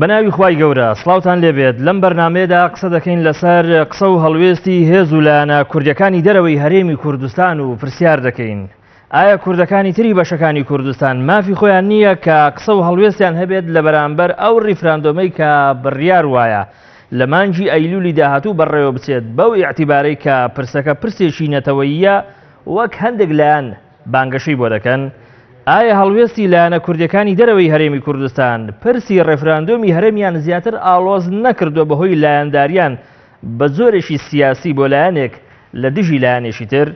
بەناوی خوای گەورە سڵاوتان لێبێت لەم بەرنامەیەدا قسە دەکەین لەسەر قسە و هەڵوێستی هێز و لایەنە کوردیەکانی دەرەوەی هەرێمی کوردستان و پرسیار دەکەین ئایا کوردەکانی تری بەشەکانی کوردستان مافی خۆیان نییە کە قسە و هەڵوێستیان هەبێت لە بەرامبەر ئەو ڕیفراندۆمەی کە بڕیار وایە لە مانگی ئەیلولی داهاتوو بەڕێوە بچێت بەو ئیعتیبارەی کە پرسەکە پرسێکی نەتەوەییە وەک هەندێک لایەن بانگەشەی بۆ دەکەن ئایا هەڵوێستی لایەنە کوردیەکانی دەرەوەی هەرێمی کوردستان پرسی ڕێفراندۆمی هەرێمیان زیاتر ئاڵۆز نەکردووە بەهۆی لایەنداریان بە زۆرێکی سیاسی بۆ لایەنێک لە دژی لایەنێکی تر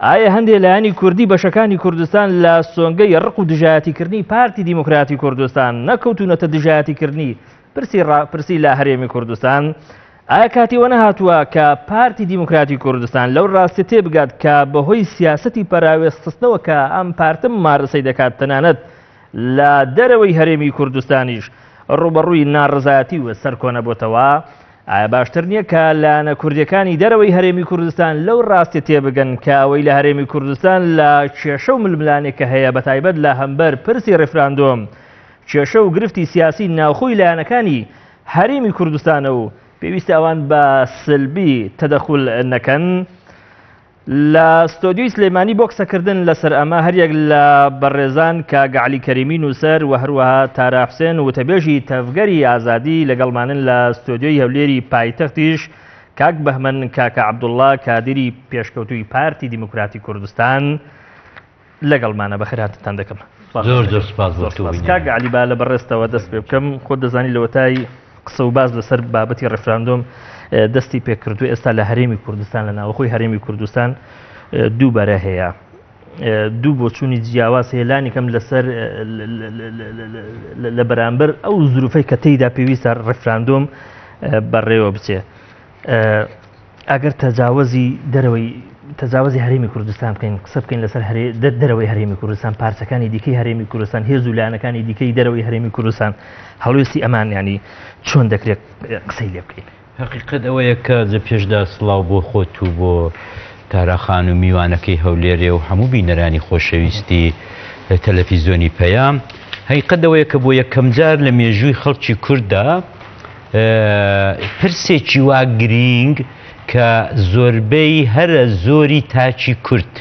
ئایا هەندێک لایەنی کوردی بەشەکانی کوردستان لە سۆنگەی ڕق و دژایەتیکردنی پارتی دیموکراتی کوردستان نەکەوتونەتە دژایەتیکردنی پرسی لا هەرێمی کوردستان ئایا کاتیوە نەهاتووە کە پارتی دیموکراتی کوردستان لەو ڕاستی تێبگات کە بەهۆی سیاسەتی پەراوێستخستنەوە کە ئەم پارتم مارەسەی دەکات تەنانەت لە دەرەوەی هەرێمی کوردستانیش ڕوبەڕووی ناڕزایەتی و سەرکۆنەبۆتەوە ئایا باشتر نییە کە لایەنە کوردیەکانی دەرەوەی هەرێمی کوردستان لەو ڕاستی تێبگەن کە ئەوەی لە هەرێمی کوردستان لە کێشە و ململانێک کە هەیە بەتایبەت لە هەمبەر پرسی ڕێفراندۆم کێشە و گرفتی سیاسی ناوخۆی لایەنەکانی هەرێمی کوردستانە و پێویستە ئەوان بە سلبی تەدەخول نەکەن لە ستۆدیۆی سلێمانی بۆ قسەکردن لەسەر ئەمە هەریەک لە بەڕێزان کاک عەلی کەریمی نووسەر و هەروەها تارا حوسێن وتەبێژی تەفگەری ئازادی لەگەڵمانن لە ستۆدیۆی هەولێری پایتەختیش کاک بەهمەن کاکە عەبدوڵڵا کادری پێشکەوتووی پارتی دیموکراتی کوردستان لەگەڵمانە بەخێرهاتتان دەکەم. زۆر سپاس کاک عەلی با لە بەڕێستەوە دەست پێ بکەم خۆت دەزانی لەوەتای قسە و باز لەسەر بابەتی ڕێفراندۆم دەستی پێکردو ئێستا لە هەرێمی کوردستان لە ناوخۆی هەرێمی کوردستان دووبارە هەیە دوو بۆ چوونی جیاواز هێلانی کەم لەسەر لە بەرامبەر ئەو زروفەی کە تێیدا پێویستە ڕێفراندۆم بەڕێوە بچێ ئەگەر تەجاوزی هەرێمی کوردستان بکەین قسە بکەین لەسەر دەرەوەی هەرێمی کوردستان پارچەکانی دیکەی هەرێمی کوردستان هێز و لایەنەکانی دیکەی دەرەوەی هەرێمی کوردستان هەڵوێستی ئەمان ینی چۆن دەکرێت قسەی لێ بکەین. حقیقت ئەوەیە کە جە پێشدا سڵاو بۆ خۆت و بۆ تاراخان و میوانەکەی هەولێرێ و هەموو بینەرانی خۆشەویستی تەلەڤیزیۆنی پەیام حقیقت ئەوەیە کە بۆ یەکەم جار لە مێژووی خەڵکی کووردا پرسێکی وا گرنگ کە زۆربەی هەرە زۆری تاچی کورد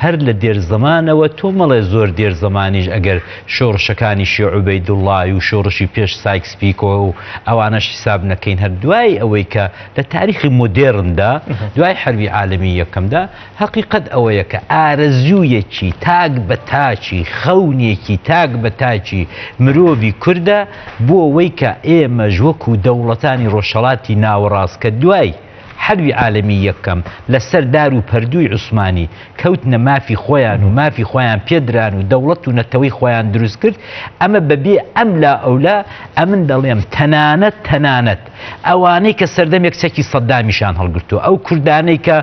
هەر لە دێرزەمانەوە تۆ مەڵێ زۆر دێرزەمانیش ئەگەر شۆڕشەکانی شێع عوبەیدوڵڵای و شۆڕشی پێش سایکس پیکۆ و ئەوانەش حساب نەکەین هەر دوای ئەوەی کە لە تاریخی مۆدێرندا دوای حەربی عالەمی یەکەمدا حقیقت ئەوەیە کە ئارەزوویەکی تاک بە تاچی خەونێکی تاک بە تاچی مرۆڤی کووردە بۆ ئەوەی کە ئێمەش وەکو دەوڵەتانی ڕۆژهەڵاتی ناوەڕاست کە دوای حەربی عالەمی یەکەم لەسەر دار و پەردووی عوسمانی کەوتنە مافی خۆیان و مافی خۆیان پێدران و دەوڵەت و نەتەوەی خۆیان دروست کرد ئەمە بەبێ ئەم لا ئەولا ئەمن دەڵێم تەنانەت ئەوانەی کە سەردەمێک چەکی سەدامیشان هەڵگرتووە ئەو کوردانەی کە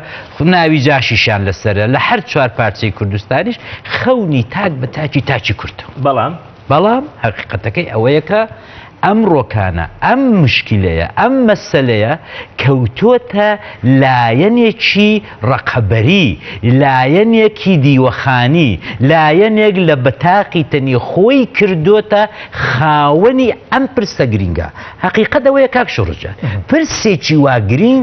ناوی جاشیشان لەسەرە لە هەر چوار پارچەی کوردستانیش خەونی تاک بە تاچی کورد بەڵام حقیقەتەکەی ئەوەیە کە ئەم ڕۆکانە ئەم مشکلەیە ئەم مەسەلەیە کەوتۆتە لایەنێکی ڕقەبەری لایەنێکی دیوەخانی لایەنێک لە بەتاقی تەنی خۆی کردوتە خاوەنی ئەم پرسە گرینگە حقیقەت ئەوەیە کاک شوڕجە پرسێکی وا گرنگ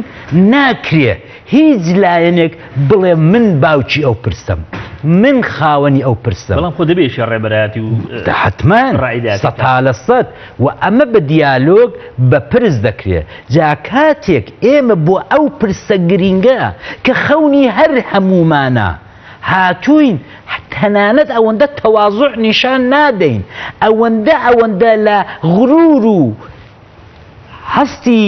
ناکرێ هیچ لایەنێک بڵێ من باوکی ئەو پرسەم من خاوەنی ئەو پرسە بەڵام خۆ دەبێت ڕێبەرایەتی و حتمان 100% و ئەمە بە دیالۆگ بە پرس دەکرێت جا کاتێک ئێمە بۆ ئەو پرسە گرینگە کە خەونی هەر هەمومانە هاتوین تەنانەت ئەوەندە تەواضوع نیشان نادەین ئەوەندە لە غرور و هەستی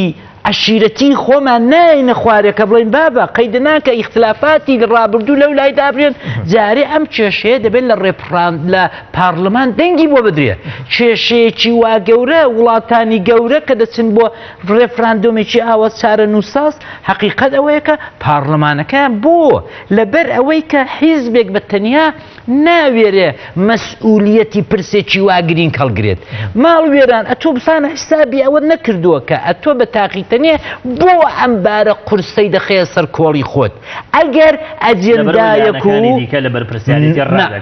عشیرەتی خۆمان ناینە خوارێکە بڵین بابە قەیدناکە ئیختلافاتی ڕابردوو لەو لای دابرێن جارێ ئەم کێشەیە دەبێت لە پارلەمان دەنگی بۆ بدرێ کێشەیەکی وا گەورە وڵاتانی گەورە کە دەچن بۆ ڕێفراندۆمێکی ئاوە چارە نووساس حقیقەت ئەوەیە کە پارلەمانەکە بۆ لەبەر ئەوەی کە حیزبێک بە تەنیا ناوێرێ مەسئولیەتی پرسێکی واگرین هەڵگرێت ماڵ وێران ئەتۆ بسانە حسابی ئەوە نەکردووە کە ئەتۆ بە تاقیتەنێ بۆ ئەمبارە قورسەی دەخەیە سەر کۆڵی خۆت ئەگەر ئەجێندایەک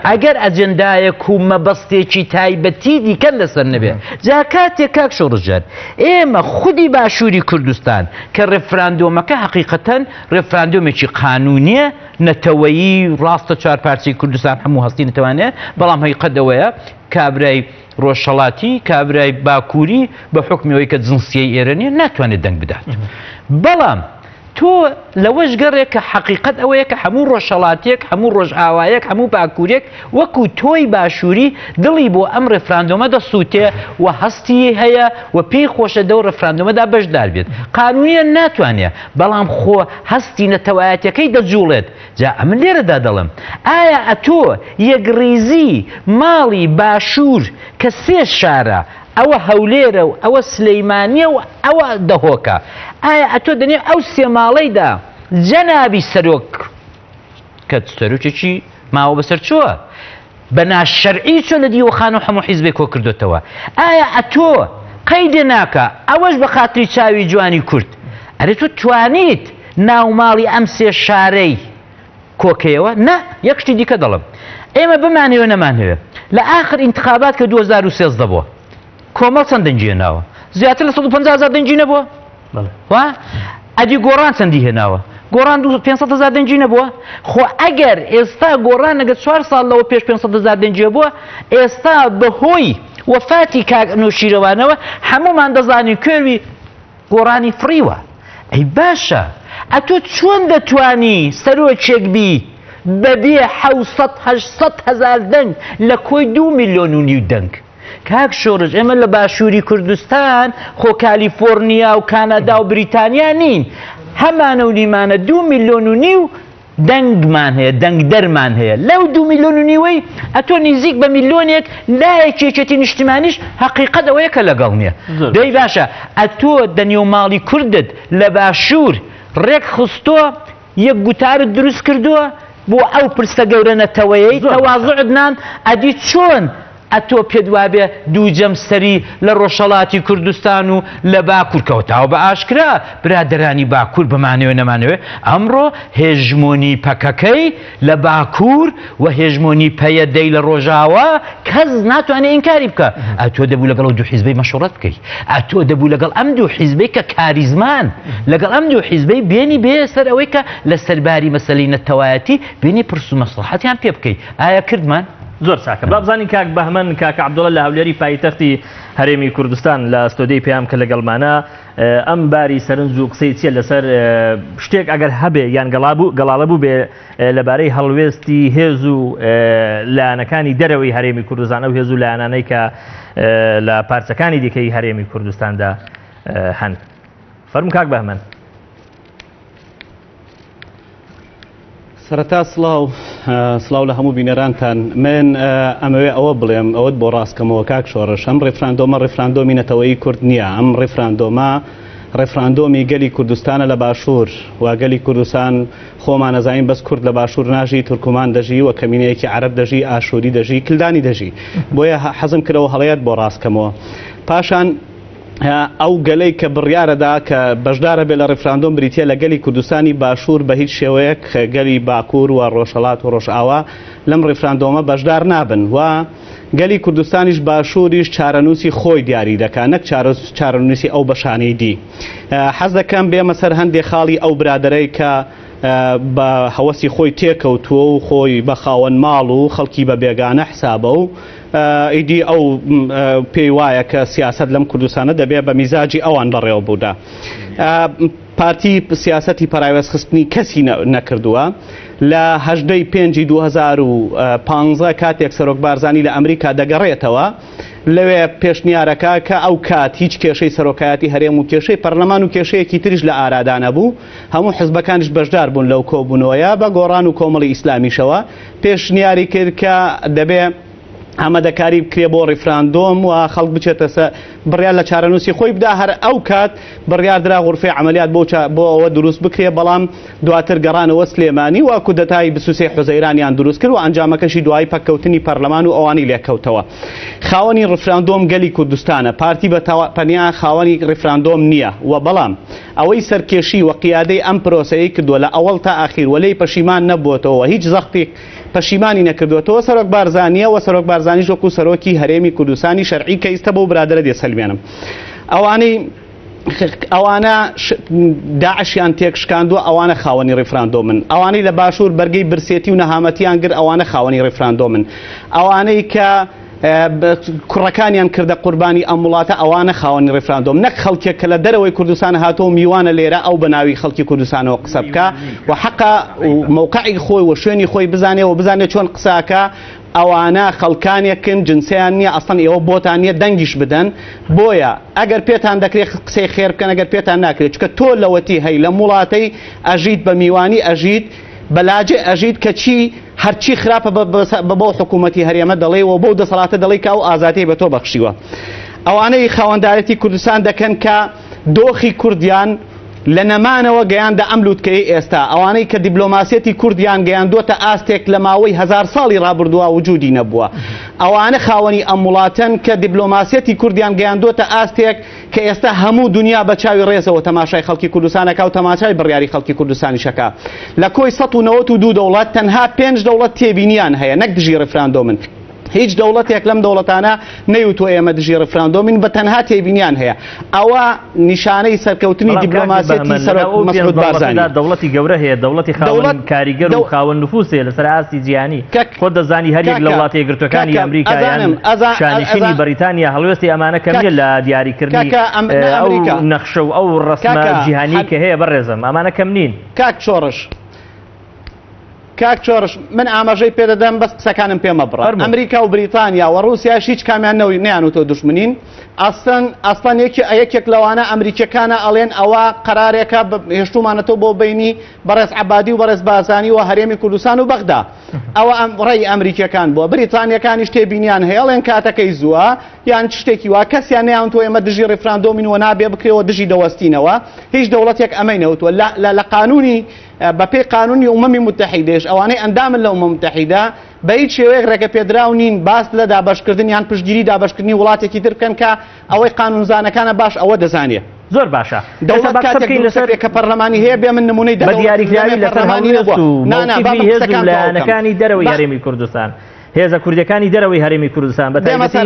ئەگەر ئەجێندایەک و مەبەستێکی تایبەتی دیکە لەسەر نەبێ جا کاتێک کاک شەڕژەر ئێمە خودی باشووری کوردستان کە ڕێفراندۆمەکە حقیقەتەن ڕێفراندۆمێکی قانونیە نەتەوەیی ڕاستە چوار پارچەی کوردستان هەموو هەستی نەتەوانێت بەڵام هەیقەتەوەیە کابرای ڕۆژهەڵاتی کابرای باکووری بە حکمیەوەی کە جنسیەی ئێرە نیە ناتوانێت دەنگ بدات بەڵام تۆ لەوەش گەڕێک کە حقیقت ئەوەیە کە هەموو ڕۆژهەڵاتێک هەموو ڕۆژئاوایەک هەموو باکوورێک وەکو تۆی باشووری دڵی بۆ ئەم ڕێفراندۆمە دەسووتێ و هەستی هەیە و پێی خۆشە دەو ڕێفراندۆمەدا بەشدار بێت قانونیە ناتوانێت بەڵام خۆ هەستی نەتەوایەتەکەی دەجوڵێت جا ئەمن لێرەدا دەڵم ئایا ئەتۆ یەکڕێزی ماڵی باشوور کە سێ شارە ئەوە هەولێرە و ئەوە سلەیمانیە و ئەوە دەهۆکە ئایا ئەتۆ دەنێ ئەو سێ ماڵەیدا جەنابی سەرۆک کە سەرۆکێکی ماوە بەسەر چووە بە ناشەرعی چۆ لە دیوەخانە و هەموو حیزبێک کۆ کردوتەوە ئایا ئەتۆ قەیدێ ناکە ئەوەش بە خاتری چاوی جوانی کورد ئەرێ تۆ توانیت ناوماڵی ئەم سێ شارەی کۆکەیەوە نا یەک شتی دیکە دەڵم ئێمە بمانەوە نەمانەوێ لە ئاخر ئینتخابات کە 2013 بووە کۆمەڵ چەند دەنجی هێناوە زیاتر لە 150,000 دەنجی نەبووە وا ئەدی گۆڕان چەندی هێناوە گۆڕان 500,000 دەنجی نەبووە خۆ ئەگەر ئێستا گۆڕان نەگە 4 ساڵ لەوە پێش 500,000 دەنجی بووە ئێستا بەهۆی وەفاتی کاک نوشیرەوانەوە هەمومان دەزانین کوێوی گۆڕانی فڕیوە ئەی باشە ئەتۆ چۆن دەتوانی سەرۆکێک بی بەبێ 700,000 دەنگ لە کۆی 2.5 میلیۆن دەنگ کاک شۆڕژ ئێمە لە باشووری کوردستان خۆ کالیفۆرنیا و کانادا و بریتانیا نین هەمانە و نیمانە 2.5 میلیۆن دەنگمان هەیە دەنگ دەرمان هەیە لەو 2.5 میلیۆنی ئەتۆ نزیک بە میلیۆنێک لایەکێکێتی نیشتیمانیش حقیقەت ئەوەیە کە لەگەڵ نییە دەی باشە ئەتۆ دەنێوماڵی کوردت لە باشوور ڕێک خستۆ یەک گوتارت دروست کردووە بۆ ئەو پرسە گەورە نەتەوەیەی تەواضعدنان ئەدی چۆن ئەتۆ پێت وابێ دووجەم سەری لە ڕۆژهەڵاتی کوردستان و لە باکوور کەوتاوە بە ئاشکرا برادەرانی باکوور بمانەوە نەمانەوێ ئەمڕۆ هێژمۆنی پەکەکەی لە باکوور و هێژمۆنی پەیەدەی لە ڕۆژاوە کەس ناتوانێت ئینکاری بکە ئەتۆ دەبوو لەگەڵ دوو حیزبەی مەشوڕەت بکەیت ئەتۆ دەبوو لەگەڵ ئەم دوو حیزبەی کە کاریزمان لەگەڵ ئەم دوو حیزبەی بێنی بێ سەر ئەوەی کە لە سەرباری مەسەلەی نەتەوایەتی بێنی پرس و مەسلحەتیان پێ بکەیت ئایا کردمان زۆر چاکە بابزانین کاک بەهمەن کاکە عەبدوڵڵا لە هەولێری پایتەختی هەرێمی کوردستان لە ستۆدیۆی پێیام کە لەگەڵمانە ئەم باری سەرنج و قسەی چیە لەسەر شتێک ئەگەر هەبێ یان گەڵاڵە بوو بێ لەبارەی هەڵوێستی هێز و لایەنەکانی دەرەوەی هەرێمی کوردستان ئەو هێز و لایەنانەی کە لە پارچەکانی دیکەی هەرێمی کوردستاندا هەن فەرموو کاک بەهمەن. سەرەتا سڵاو لە هەموو بینەرانتان من ئەمەوێ ئەوە بڵێم ئەوەت بۆ ڕاستکەمەوە کاک شۆڕش ئەم ڕێفراندۆمە ڕێفراندۆمی نەتەوەیی کورد نییە ئەم ڕێفراندۆمە ڕێفراندۆمی گەلی کوردستانە لە باشوور و گەلی کوردستان خۆمان نەزانین بەس کورد لە باشوور ناژی تورکمان دەژی و کەمینەیەکی عەرەب دەژی ئاشووری دەژی کلدانی دەژی بۆیە حەزم کردەوە هەڵەیەت بۆ ڕاستکەمەوە پاشان ئەو گەلەی کە بڕیارەدا کە بەشدارە بێ لە ڕێفراندۆم بریتە لە گەلی کوردستانی باشوور بە هیچ شێوەیەک گەلی باکوور و ڕۆژهەڵات و ڕۆژئاوا لەم ڕێفراندۆمە بەشدار نابن و گەلی کوردستانیش باشووریش چارەنووسی خۆی دیاری دەکات نەک چارەنووسی ئەو بەشانەی دی حەز دەکەم بێمە سەر هەندێک خاڵی ئەو برادەرەی کە بە هەوەسی خۆی تێکەوتووە و خۆی بە خاوەن ماڵ و خەڵکی بە بێگانە حسابە و ئیدی ئەو پێی وایە کە سیاست لەم کوردستانە دەبێت بە میزاجی ئەوان بەڕێوە بوودا پارتی سیاسەتی پەراوێزخستنی کەسی نەکردووە لە 18/5/2015 کاتێک سەرۆک بارزانی لە ئەمریکا دەگەڕێتەوە لەوێ پێشنیارەکە کە ئەو کات هیچ کێشەی سەرۆکایەتی هەرێم و کێشەی پەرلەمان و کێشەیەکی تریش لە ئارادانە بوو هەموو حزبەکانیش بەشدار بوون لەو کۆبوونەوەیە بە گۆڕان و کۆمەڵی ئیسلامیشەوە پێشنیاری کرد کە دەبێ ئامادەکاری بکرێ بۆ ڕیفراندۆم و خەڵک بچێتە بڕیار لە چارەنووسی خۆی بدا هەر ئەو کات بڕیاردرا غورفەی عملیات بۆ ئەوە دروست بکرێ بەڵام دواتر گەڕانەوە سلێمانی و کودەتای 23 حوزەیرانیان دروست کرد و ئەنجامەکەشی دوای پەککەوتنی پەرلەمان و ئەوانی لێکەوتەوە. خاوەنی ڕیفراندۆم گەلی کوردستانە، پارتی بەتەنیا خاوەنی ڕیفراندۆم نییە و بەڵام ئەوەی سەرکێشی و قیادەی ئەم پرۆسەیە کردووە لە ئەوڵ تا ئاخیر وەلەی پەشیمان نەبووەتەوە، هیچ زەختی پەشیمانی نەکردوێتەوە. سەرۆک بارزانیە و سەرۆک بارزانیش وەکو سەرۆکی هەرێمی کوردستانی شەرعی کە ئێستا بەو برادرە دێسەلمێنم. ئەوانە داعشیان تێکشکاندووە، ئەوانە خاوەنی ڕیفراندۆمن. ئەوانەی لە باشوور بەرگەی برسێتی و نەهامەتیان گر ئەوانە خاوەنی ڕیفراندۆمن. ئەوانەی کە کوڕەکانیان کردە قوربانی ئەم وڵاتە ئەوانە خاوەنی ڕیفراندۆم، نەک خەڵکێک کە لە دەرەوەی کوردستان هاتۆ میوانە لێرە ئەو بە ناوی خەڵکی کوردستانەوە قسە بکە و حەقا موقعی خۆی و شوێنی خۆی بزانێ و بزانێت چۆن قساکە. ئەوانە خەڵکانێکن جنسیان نییە، ئەسڵەن ئێوە بۆتان نیە دەنگیش بدەن. بۆیە ئەگەر پێتان دەکرێت قسەی خێر بکەن، ئەگەر پێتان ناکرێت چکە تۆ لەوەتی هەی لە وڵاتەی ئەژیت بە میوانی ئەژیت بەلاجێ ئەژیت کە چی هەرچی خراپە بە حکوومەتی هەرێمە دەڵێ و بۆ دەسەڵاتە دەڵێ کە ئەو ئازادی بە تۆ بەخشیوە. ئەوانەی خاوەندارەتی کوردستان دەکەن کە دۆخی کوردیان لە نەمانەوە گەیاندە ئەم لووتکەی ئێستا، ئەوانەی کە دیبلۆماسیەتی کوردیان گەیاندوتە ئاستێک لە ماوەی 1000 ساڵی ڕابردووە وجودی نەبووە. ئەوانە خاوەنی ئەم وڵاتن کە دیبلۆماسیەتی کوردیان گەیاندوتە ئاستێک کە ئێستا هەموو دنیا بە چاوی ڕێزەوە تەماشای خەڵکی کوردستانەکە و تەماشای بڕیاری خەڵکی کوردستانی شەکە. لە کۆی 192 دەوڵەت تەنها 5 دەوڵەت تێبینیان هەیە، نەک دژی ڕیفراندۆمن. هیچ دەوڵەتێک لەم دەوڵەتانە نەیوتوە ئێمە دژی ڕیفراندۆمین، بە تەنها تێبینیان هەیە. ئەوە نیشانەی سەرکەوتنی دیبلۆماسیەتی سەرۆک مەسعود بارزانی. دەوڵەتی گەورە هەیە، دەوڵەتی خاوەن کاریگەر و خاوەن نفوسێ لەسەر ئاستی جیهانی. خۆ دەزانی هەریەک لە وڵاتە یەکگرتوەکانی ئەمریکایان شانشینی بەریتانیا هەڵوێستی ئەمانە کەمیە لە دیاریکردنی ئەو نەخشە و ئەو ڕسمە جیهانی کە هەیە بەڕێزم، ئەمانە کەم نین. کاک چۆرش من ئاماژەی پێدەدەم بەس قسەکانم پێمە بڕە. ئەمریکا و بریتانیا و رووسیا هیچ کامیان نەیانوتۆ دوشمنین. ئەستان یەکێک لەوانە ئەمریکەکانە ئەڵێن ئەوە قەرارێکە هێشتومانەتەوە بۆ بینی بەڕێز عەبادی و بەڕێز بازانی و هەرێمی کوردستان و بەغدا. ئەوە ڕێی ئەمریکەکان بووە. بریتانیەکانیش تێبینیان هەیە، ئەڵێن کاتەکەی زووە یان شتێکی وا کەسیان نەیانتوە ئێمە دژی ڕیفراندۆمین و نابێ بکرێەوە دژی دەوەستینەوە. هیچ دەوڵەتێک ئەمەی نەوتوە لە قانونی بەپێی قانونی ئومەمی متحیدەش ئەوانەی ئەندامن لە ئومە متحیدە بە هیچ شێوەیەک ڕێگە پێدراو نین باس لە دابەشکردن یان پشتگیری دابەشکردنی وڵاتێکی تر بکەن کە ئەوەی قانونزانەکانە باش ئەوە دەزانێت. زۆر باشە. دەوڵەت کاتێک لەسەر کە پەرلەمانی هەیە بێ من نمونەی بە دیاریکراوی لەسەر هەڵوێست و موقیفی هێز و لایەنەکانی دەرەوەی هەرێمی کوردستان، هێزە کوردەکانی دەرەوەی هەرێمی کوردستان بە تایبەتی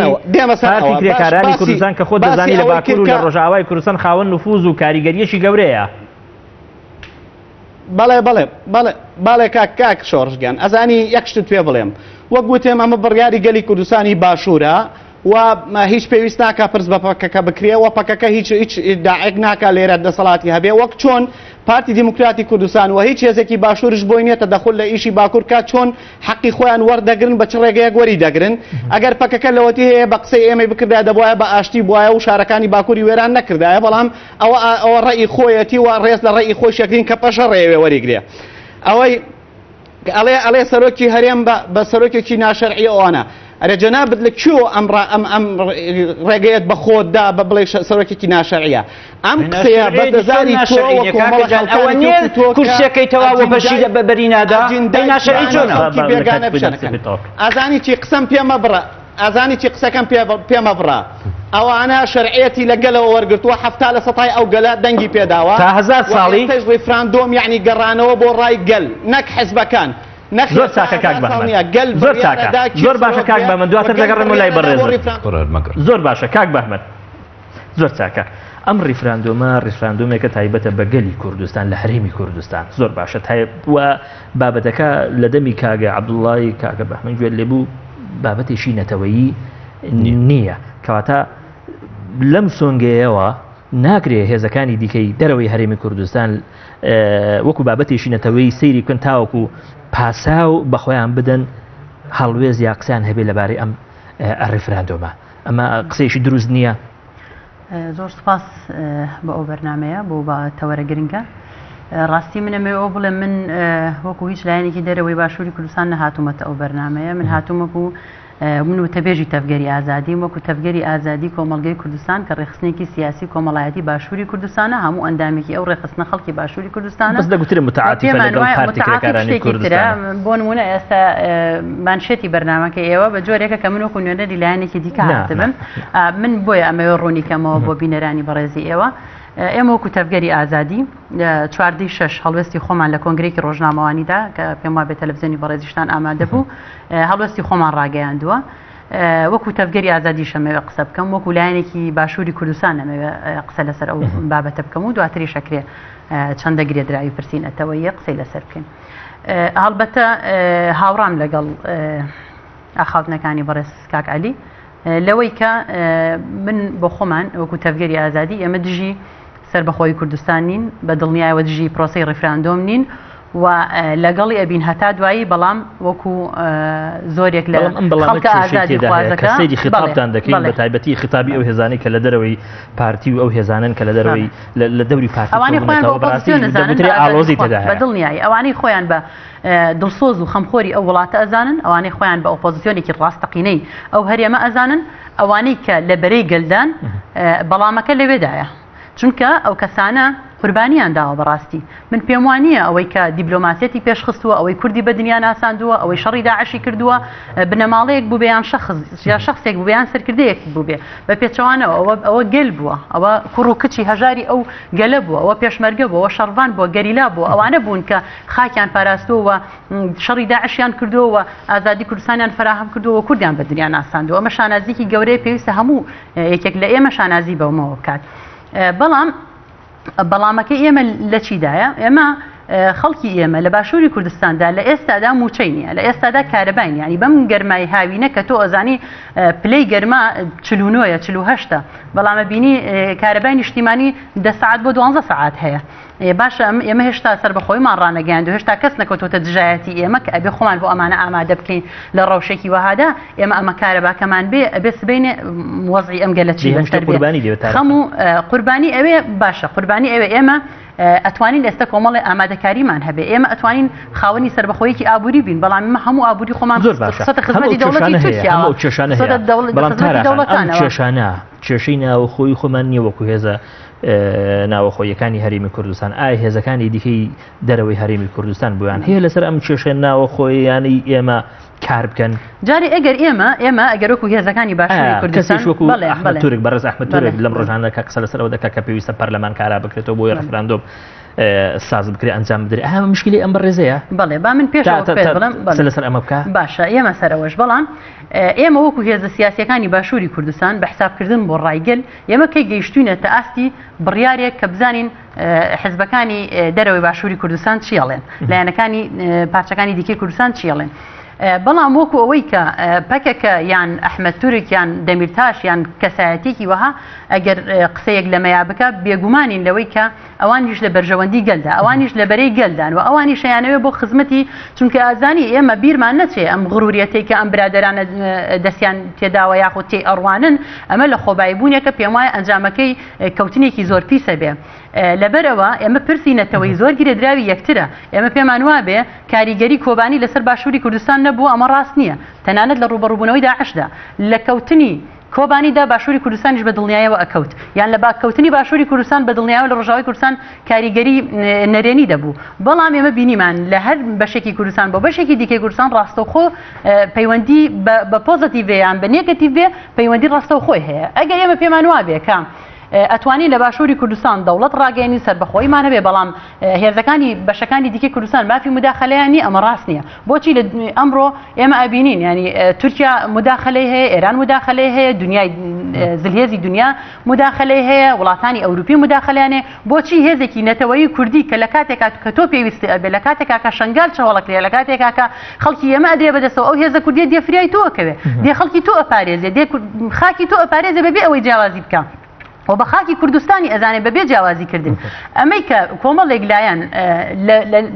کرێکارانی کوردستان کە خۆ دەزانی لە باکوور و لە ڕۆژاوای کوردستان خاوەن نفوذ و کاریگەریەکی گەورەیە. بەڵێ کاک شۆڕژگیان ئەزانی یەک شت پێ بڵێم، وەک گوتێم ئەمە بڕیاری گەلی کوردستانی باشوورە و هیچ پێویست ناکە پرس بە پەکەکە بکرێەوە، پەکەکە هیچ داعێک ناکە لێرە دەسەڵاتی هەبێ، وەک چۆن پارتی دیموکراتی کوردستان و هیچ هێزێکی باشوورش بۆی نیە تەدەخل لە ئیشی باکوور کات چۆن حەقی خۆیان وەردەگرن بە چ ڕێگەیەک وەری دەگرن. ئەگەر پەکەکە لەوەتی هەیە بە قسەی ئێمە بکردای دەبواە بە ئاشتی بواە و شارەکانی باکووری وێران نەکردایە، بەڵام ئەوە ڕێی خۆیەتی و ڕێز لە ڕێی خۆی شەکرین کە پەشە ڕێوێ وەریگرێ. ئەوەی ئەڵێ سەرۆکی هەرێم بە سەرۆکێکی ناشەرعی ئەوانە ئەرێ جەنابەت لە کوێ ئەم ڕێگەیەت بە خۆتدا بە بڵێ سەرۆکێکی ناشەرعیە. ئەم قسەیە بەدەزانی ئەوە نیە کورسەکەی تەواو بەشی لە بەبەری نادا ناشەرعی چۆنە بێگانە بشەکەن. ئازانی چی قسەم پێمە بڕە، ئازانی چی قسەکەم پێمە بڕە. ئەوانە شەرعەتی لەگەلەوە وەرگرتووە 70 لە سەتای ئەو گەلە دەنگی پێداوە تا 1000 ساڵی ڕیفراندۆم یعنی گەڕانەوە بۆ ڕای گەل نەک حیزبەکان. زۆر چاکە کاک بەحمەد، زۆر چاکە، زۆر باشە کاک بەحمەد، دواتر دەگەڕێمەوە لای بەڕێزم. زۆر باشە کاک بەحمەد، زۆر چاکە. ئەم ڕیفراندۆمێکە تایبەتە بە گەلی کوردستان لە هەرێمی کوردستان. زۆر باشە و بابەتەکە لە دەمی کاگە عەبدوڵڵای کاگە بەحمەد گوێ لێبوو بابەتێکی نەتەوەیی نییە، کەواتە لەم سۆنگەیەوە ناکرێ هێزەکانی دیکەی دەرەوەی هەرێمی کوردستان وەکو بابەتێکی نەتەوەیی سەیری بکەن تاوەکو پاسا و بەخۆیان بدەن هەڵوێز یا قسەیان هەبێ لەبارەی ئەم ڕیفراندۆمە. ئەمە قسەیەکی دروست نییە. زۆر سپاس بە ئەو بەرنامەیە بۆ بە تەوەرە گرنگە. ڕاستی منەمێ ئەو بڵێ من وەکو هیچ لایەنێکی دەرەوەی باشووری کوردستان نەهاتوومەتە ئەو بەرنامەیە، من هاتوومەکو من وتەبێژی تەفگەری ئازادی وەکو تەفگەری ئازادی کۆمەڵگەی کوردستان کە ڕێخستنێکی سیاسی کۆمەڵایەتی باشووری کوردستانە هەموو ئەندامێکی ئەو ڕێخستنە خەڵکی باشووری کوردستانە بەس دەگوترێ متعاتیفە لەگەڵ پارتی کرێکارانی کوردستان. بۆ نمونە ئێستا مانشێتی بەرنامەکە ئێوە بە جۆرێکە کە من وەکو نوێنەری لایەنێکی دیکە هاتبم من بۆیە ئەمەوێ ڕوونی کەمەوە بۆ بینەرانی بەڕێزی ئێوە. ئێمە وەکو تەفگەری ئازادی چواردەی شەش هەڵوێستی خۆمان لە کۆنگرێکی ڕۆژنامەوانیدا کە پێم وایە بێ تەلەڤیزیۆنی بەڕێزیشتان ئامادە بوو هەڵوێستی خۆمان ڕاگەیاندووە. وەکو تەفگەری ئازادی شەمەوێ قسە بکەم وەکو لایەنێکی باشووری کوردستان ئەمەوێ قسە لەسەر ئەو بابەتە بکەم و دواتری شەکرێ چەندە گرێدراوی پرسیینەتەوە یە قسەی لەسەر بکەین. هەڵبەتە هاوڕام لەگەڵ ئاخاوتنەکانی بەڕێز کاک عەلی لەوەی کە من بۆ خۆمان وەکو تەفگەری ئازادی ئێمە دژی سەربەخۆی کوردستان نین بە دڵنیایەوە دژی پرۆسەی ڕێفراندۆم نین و لەگەڵی ئەبین هەتا دوایی بەڵام وەکو زۆرێک لە خەڵکە ئازادی خوازەکە سەیری خطابتان دەکەین بە تایبەتی خطابی ئەو هێزانەی کە لە دەرەوەی پارتی و ئەو هێزانن کە لە دەرەوەی لە دەوری پارتی ئەوانەی خۆیان بە ئۆپۆزیسیۆن نەزانن بە دڵنیایی ئەوانەی خۆیان بە دڵسۆز و خەمخۆری ئەو وڵاتە ئەزانن ئەوانەی خۆیان بە ئۆپۆزیسیۆنێکی ڕاستەقینەی ئەو هەرێمە ئەزانن ئەوانەی کە لە بەرەی گەلدان بەڵامەکە لەوێدایە چونکە ئەو کەسانە قوربانیان داوە بەڕاستی من پێم وانە ئەوەی کە دیبلۆماسیەتی پێشخستووە ئەوەی کوردی بە دنیا ناساندووە ئەوەی شەڕی داعشی کردووە بنەماڵەیەک بوو بێیان شخصێک بوو بێیان سەرکردەیەک بوو بێ بە پێچەوانەوە ئەوە گەل بووە ئەوە کوڕ و کچی هەژاری ئەو گەلە بووە ئەوە پێشمەرگە بووە ئەوە شەڕوان بووە گەریلا بووە ئەوانە بوون کە خاکیان پاراستووە شەڕی داعشیان کردووە ئازادی کوردستانیان فراهم کردووە کوردیان بە دنیا ناساندووە ئەمە شانازیکی گەورەی پێویستە هەموو یەکێک لە ئێمە شانازی بەومەوە بکات. بەڵامەکە ئێمە لە چیدایە ئێمە خەڵکی ئێمە لە باشووری کوردستاندا لە ئێستادا موچەی نییە لە ئێستادا کارەبای ینی بەم گەرمای هاوینە کە تۆ ئەزانی پلەی گەرما 49 بەڵامە بینی کارەبای نیشتیمانی 10 ساعت بۆ 12 ساعت هەیە. باشە ئێمە هێشتا سەربەخۆیمان ڕانەگەیاندوو هێشتا کەس نەکەوتۆتە دژایەتی ئێمە کە ئەبێ خۆمان بۆ ئەمانە ئامادە بکەین لە ڕەوشێکی وەهادا ئێمە ئەمە کارەباکەمان بێ سبەینێ وەزعی ئەم گەلە چی خەم و قوربانی ئەوێ باشە قوربانی ئەوێ ئێمە ئەتوانین ئێستا کۆمەڵی ئامادەکاریمان هەبێ ئێمە ئەتوانین خاوەنی سەربەخۆیەکی ئابووری بین بەڵام ئمە هەموو ئابووری خۆمان خزمەتی دەوڵەتی تورکیا کێشەی ناوەخۆی خۆمان نییە وەکو هێزە ناوەخۆیەکانی هەرێمی کوردستان ئایا هێزەکانی دیکەی دەرەوەی هەرێمی کوردستان بوویان هەیە لەسەر ئەم کێشە ناوەخۆیانی ئێمە کار بکەن جارێ ئەگەر ئێمە ئەگەر وەکو هێزەکانی باشووری کوردستان تورک بەڕێز ئەحمەد تورک لەم ڕۆژانە کە قسە لەسەرەوە دەکات کە پێویستە پەرلەمان کارا بکرێتەوە بۆی ڕێفراندۆم ساز بکرێت ئەنجام بدرێت ئەمە مشکلی ئەم بەڕێزەیە بەڵێ با من پێشەوە بڵێم لەسەر ئەمە بکە باشە ئێمە سەرەوەش بەڵام ئێمە وەکو هێزە سیاسیەکانی باشووری کوردستان بە حسابکردن بۆ ڕایگەل ئێمە کەی گەیشتوینەتە ئاستی بڕیارێک کە بزانین حزبەکانی دەرەوەی باشووری کوردستان چیاڵێن لایەنەکانی پارچەکانی دیکەی کوردستان چیاڵێن بەڵام وەکو ئەوەی کە پەکەکە یان ئەحمەد تورک یان دەمیرتاش یان کەسایەتێکی وەها ئەگەر قسەیەک لەمەیا بکە بێگومانین لەوەی کە ئەوانیش لە بەرژەوەندی گەلدا ئەوانیش لە بەرەی گەلدان و ئەوانی شەیانەوێ بۆ خزمەتی چونکە ئازانی ئێمە بیرمان نەچێ ئەم غڕوریەتەی کە ئەم برادەرانە دەستیان تێداوە یاخود تێ ئەڕوانن ئەمە لە خۆبایبوونێکە پێم وایە ئەنجامەکەی کەوتنێکی زۆر پیسە بێ لەبەرەوە ئێمە پرسیینەتەوەی زۆر گرێدراوی یەکترە ئێمە پێمان وابێ کاریگەری کۆبانی لەسەر باشووری کوردستان نەبووە ئەمە ڕاست نییە تەنانەت لە ڕوبەڕووبوونەوەی داعشدا لە کەوتنی کۆبانیدا باشووری کوردستانیش بە دڵنیایەوە ئەکەوت یان لە باکەوتنی باشووری کوردستان بە دڵنیایەوە لە ڕۆژاوای کوردستان کاریگەری نەرێنی دەبوو بەڵام ئێمە بینیمان لە هەر بەشێکی کوردستان بۆ بەشێکی دیکەی کوردستان ڕاستەوخۆ پەیوەندی بە پۆزتیڤ یان بە نێگەتیڤ پەیوەندی ڕاستەوخۆی هەیە ئەگەر ئێمە پێمان وابێ کە ئەتوانین لە باشووری کوردستان دەوڵەت ڕاگەیەنی سەربەخۆیمان هەبێ بەڵام هێزەکانی بەشەکانی دیکەی کوردستان مافی مداخەلەیانی ئەمە ڕاست نییە بۆچی لە ئەمڕۆ ئێمە ئەبینین ینی تورکیا مداخەلەی هەیە ئێران مداخەلەی هەیە دنیای زلهێزی دنیا مداخەلەی هەیە وڵاتانی ئەوروپی مداخەلەیانێ بۆچی هێزێکی نەتەوەیی کوردی کە لە کاتێکا کە تۆ پێویستی ئەبێ لە کاتێکا کە شنگال چاوەڵک لێ لە کاتێکا کە خەڵکی ئێمە ئەدرێ بەدەستەوە ئەو هێزە کوردیە دێفریای تۆ ئەکەوێ دێ خەڵکی تۆ ئەپارێزێ دێ خاکی تۆ ئەپارێزێ بەبێ ئەوەی جیاوازی بکە و بە خاکی کوردستانی ئەزانێ بەبێ جیاوازی کردن ئەمەی کە کۆمەڵێک لایەن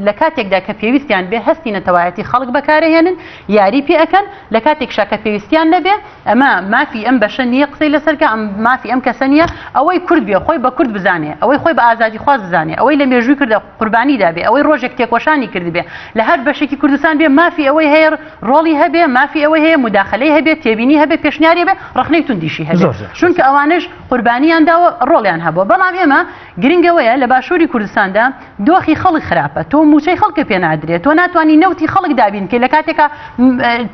لە کاتێکدا کە پێویستیان بێ هەستی نەتەوایەتی خەڵک بەکارهێنن یاری پێ ئەەکەن لە کاتێکشا کە پێویستیان نەبێ ئەمە مافی ئەم بەشە نییە قسەی لەسەرکە ئەم مافی ئەم کەسە نییە ئەوەی کورد بێ خۆی بە کورد بزانێ ئەوەی خۆی بە ئازادی خواز بزانێ ئەوەی لە مێژووی کردە قوربانی دابێ ئەوەی ڕۆژێک تێکۆشانی کرد بێ لە هەر بەشێکی کوردستان بێ مافی ئەوەی هەیە ڕۆڵی هەبێ مافی ئەوەی هەیە مداخلەی هەبێ تێبینی هەبێ پێشنیاری بێ ڕخنەی توندیشی هەبێ چونکە ئەوانش قوربانیان داوە ڕۆڵیان هەبووە بەڵام ئێمە گرنگەوەیە لە باشووری کوردستاندا دۆخی خەڵک خراپە تۆ موچەی خەڵکە پێ نادرێت تۆ ناتوانانی نەوتی خەڵک دابین کە لە کاتێکە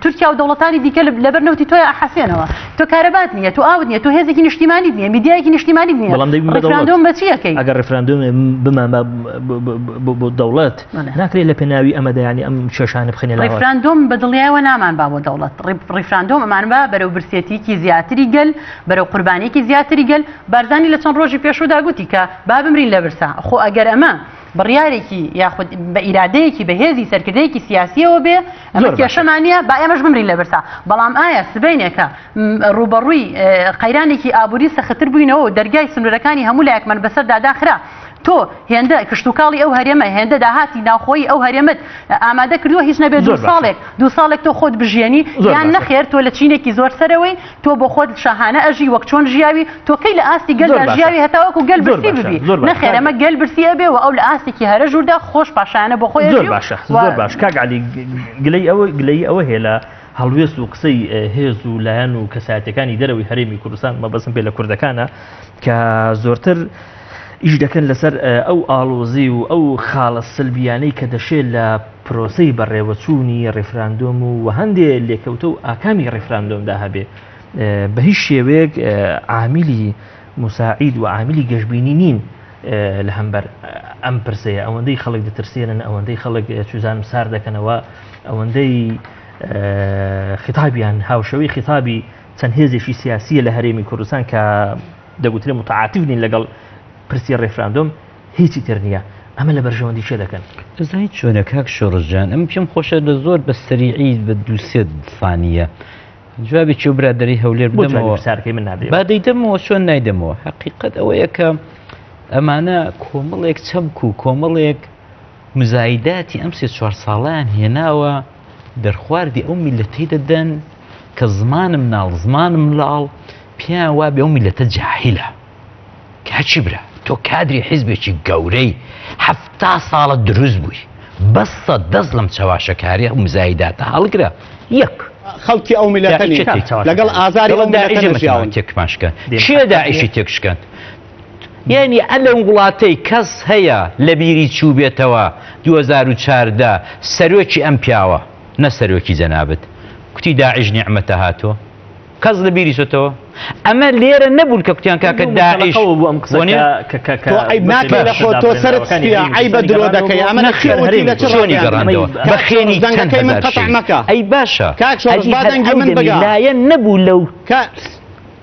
تورکیا و دەوڵەتانی دیکە لەبەر نەوتی تۆی ئەحەسێنەوە تۆ کارەبات نییە تۆ ئاوت نییە تۆ هێزێکی نیشتیمانی نییە میدیایەکی نیشتیمانی نییە ڕێفراندۆم بە چی یەکەی ئەگەر ڕێفراندۆم بمان بۆ دەوڵەت ناکرێت لە پێناوی ئەمەدا ینی ئەم شێشانە بخێنێ ڕێفراندۆم بەدڵیاوە نامان با بۆ دەوڵەت ڕێفراندۆم ئەمان با بەرەو برسێتیکی زیاتری گەل بەرەو قوربانیەکی زیاتری گەل بارزانی لە چەند ڕۆژی پێشودا گوتی کە با بمرین لە برسا خۆ ئەگەر ئەمە بڕیارێکی یاخود بە ئیرادەیەکی بەهێزی سەرکردەیەکی سیاسیەوە بێ ئەمە کێشەمانە با ئێمەش بمرین لە برسا بەڵام ئایا سبەینێکە ڕوبەڕووی قەیرانێکی ئابووری سەختتر بووینەوە و دەرگای سنوورەکانی هەموو لایەکمان بەسەردا داخرا تۆ هێندە کشتتوکاڵی ئەو هەرێمە هێندە داهاتی ناوخۆی ئەو هەرێمت ئامادە کردووە هیچ نەبێت دو ساڵێک تۆ خۆت بژێنی یان نەخێر تۆ لە چینێکی زۆر سەرەوەی تۆ بۆ خۆت شاهانە ئەژی وەک چۆن ژیاوی تۆ کەی لە ئاستی گەلدا ژیاوی هەتاوەکو گەل برسی ببی نەخێر ئەمە گەل برسی ئەبێ و ئەو لە ئاستێکی هەرە ژووردا خۆش پاشانە بۆ خۆی زۆر باش کاک عەلی گلەی ئەوە هەیە لە هەڵوێست و قسەی هێز و لایەن و کەسایەتەکانی دەرەوەی هەرێمی کوردستان مەبەستم پێ لە کوردەکانە کە زۆرتر ئیش دەکەن لەسەر ئەو ئاڵۆزی و ئەو خاڵە سلبیانەی کە دەشێت لە پرۆسەی بەڕێوەچوونی ڕێفراندۆم و هەندێ لێکەوتە و ئاکامی ڕێفراندۆمدا هەبێ بە هیچ شێوەیەک عامیلی مساعید و عامیلی گەشتبینی نین لە هەمبەر ئەم پرسەیە ئەوەندەی خەڵک دەترسێنن ئەوەندەی خەڵک چوزانم سار دەکەنەوە ئەوەندەی خیتابیان هاوشەوەی خیتابی چەند هێزێکی سیاسیە لە هەرێمی کوردستان کە دەگوترێ متعاتیف نین لەگەڵ پرسی ڕێفراندۆم هیچی تر نییە ئەمە لە بەرژەوەندی چێ دەکەن دەزانیت چۆنە کاک شۆڕژجان ئەم پێم خۆشە لە زۆر بە سەریعی بە دووسێ سانیە جوابێکی و برادەری هەولێر بدەمەوە سارکەی من نادێ با دەیدەمەوە چۆن نایدەمەوە حقیقەت ئەوەیە کە ئەمانە کۆمەڵێک چەمک و کۆمەڵێک مزایداتی ئەم 3-4 ساڵیان هێناوە دەرخواردی ئەو میلەتەی دەدەن کە زمانم ناڵ زمانم لاڵ پێیان وا بێ ئەو میلەتە جاهیلە کاچی برا تۆ کادری حیزبێکی گەورەی 70 ساڵە دروست بووی بەسە دەست لەم چاواشەکاری ئەو مزایداتە هەڵگرە یەک خەڵکی ئەو میلەتەنی لەگەڵ ئازاری ئەو میلەتە تێکماشکەن چیە داعیشی تێکشکەن یعنی ئەلەم وڵاتەی کەس هەیە لە بیری چوو بێتەوە 2014 سەرۆکی ئەم پیاوە نە سەرۆکی جەنابەت کوتی داعیش نیعمەتە هاتۆ کەس لە بیری سۆتەوە ئەمە لێرە نەبوون کە کوتیان کاکە داعیش ناکەی لە خۆ تۆ سەرت سپیە عیبە درۆ دەکەی ئەمە نەخێوەتی لە چۆنی گەڕاندەوە بە خێنی زەنگەکەی من قەتع مەکە ئەی باشە کاک شۆڕژ با دەنگی من بگا لایەن نەبوو لەو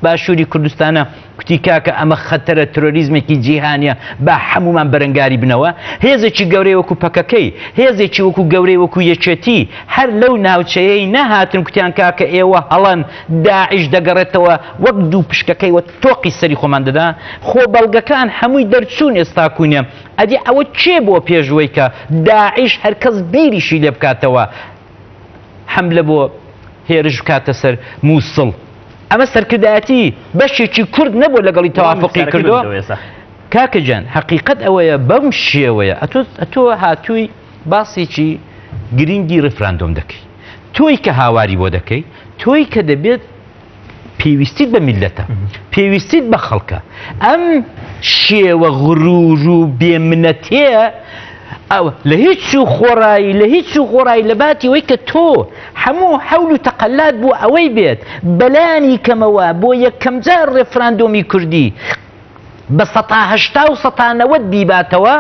باشووری کوردستانە کوتی کاکە ئەمە خەتەرە تۆریزمێکی جیهانیە با هەمومان بەرەنگاری بنەوە هێزێکی گەورەی وەکو پەکەکەی هێزێکی وەکو گەورەی وەکو یەکێتی هەر لەو ناوچەیەی نەهاتن کوتیان کاکە ئێوە هەڵەن داعیش دەگەڕێتەوە وەک دوو پشکەکەی وە تۆقی سەری خۆمان دەدا خۆ بەڵگەکان هەمووی دەرچوون ئێستا کوونێ ئەدی ئەوە چێ بۆ پێشوەی کە داعیش هەرکەس بیریشی لێ بکاتەوە حەملە بۆ هێرش بکاتە سەر مووسڵ ئەمە سەرکردایەتی بەشێکی کورد نەبوو لەگەڵی تەوافقی کردووە کاکە جان حقیقەت ئەوەیە بەم شێوەیە ئەتۆ هاتووی باسێکی گرنگی ڕێفراندۆم دەکەی تۆی کە هاواری بۆ دەکەی تۆی کە دەبێت پێویستیت بە میلەتە پێویستیت بە خەڵکە ئەم شێوە غرور و بێمنەتەیە ئەوە لە هیچ و خۆڕایی لە باتی ئەوەی کە تۆ هەموو حەول و تەقەلات بۆ ئەوەی بێت بەلانی کەمەوە بۆ یەکەم جار ڕێفراندۆمی کوردی بە 1990 بیباتەوە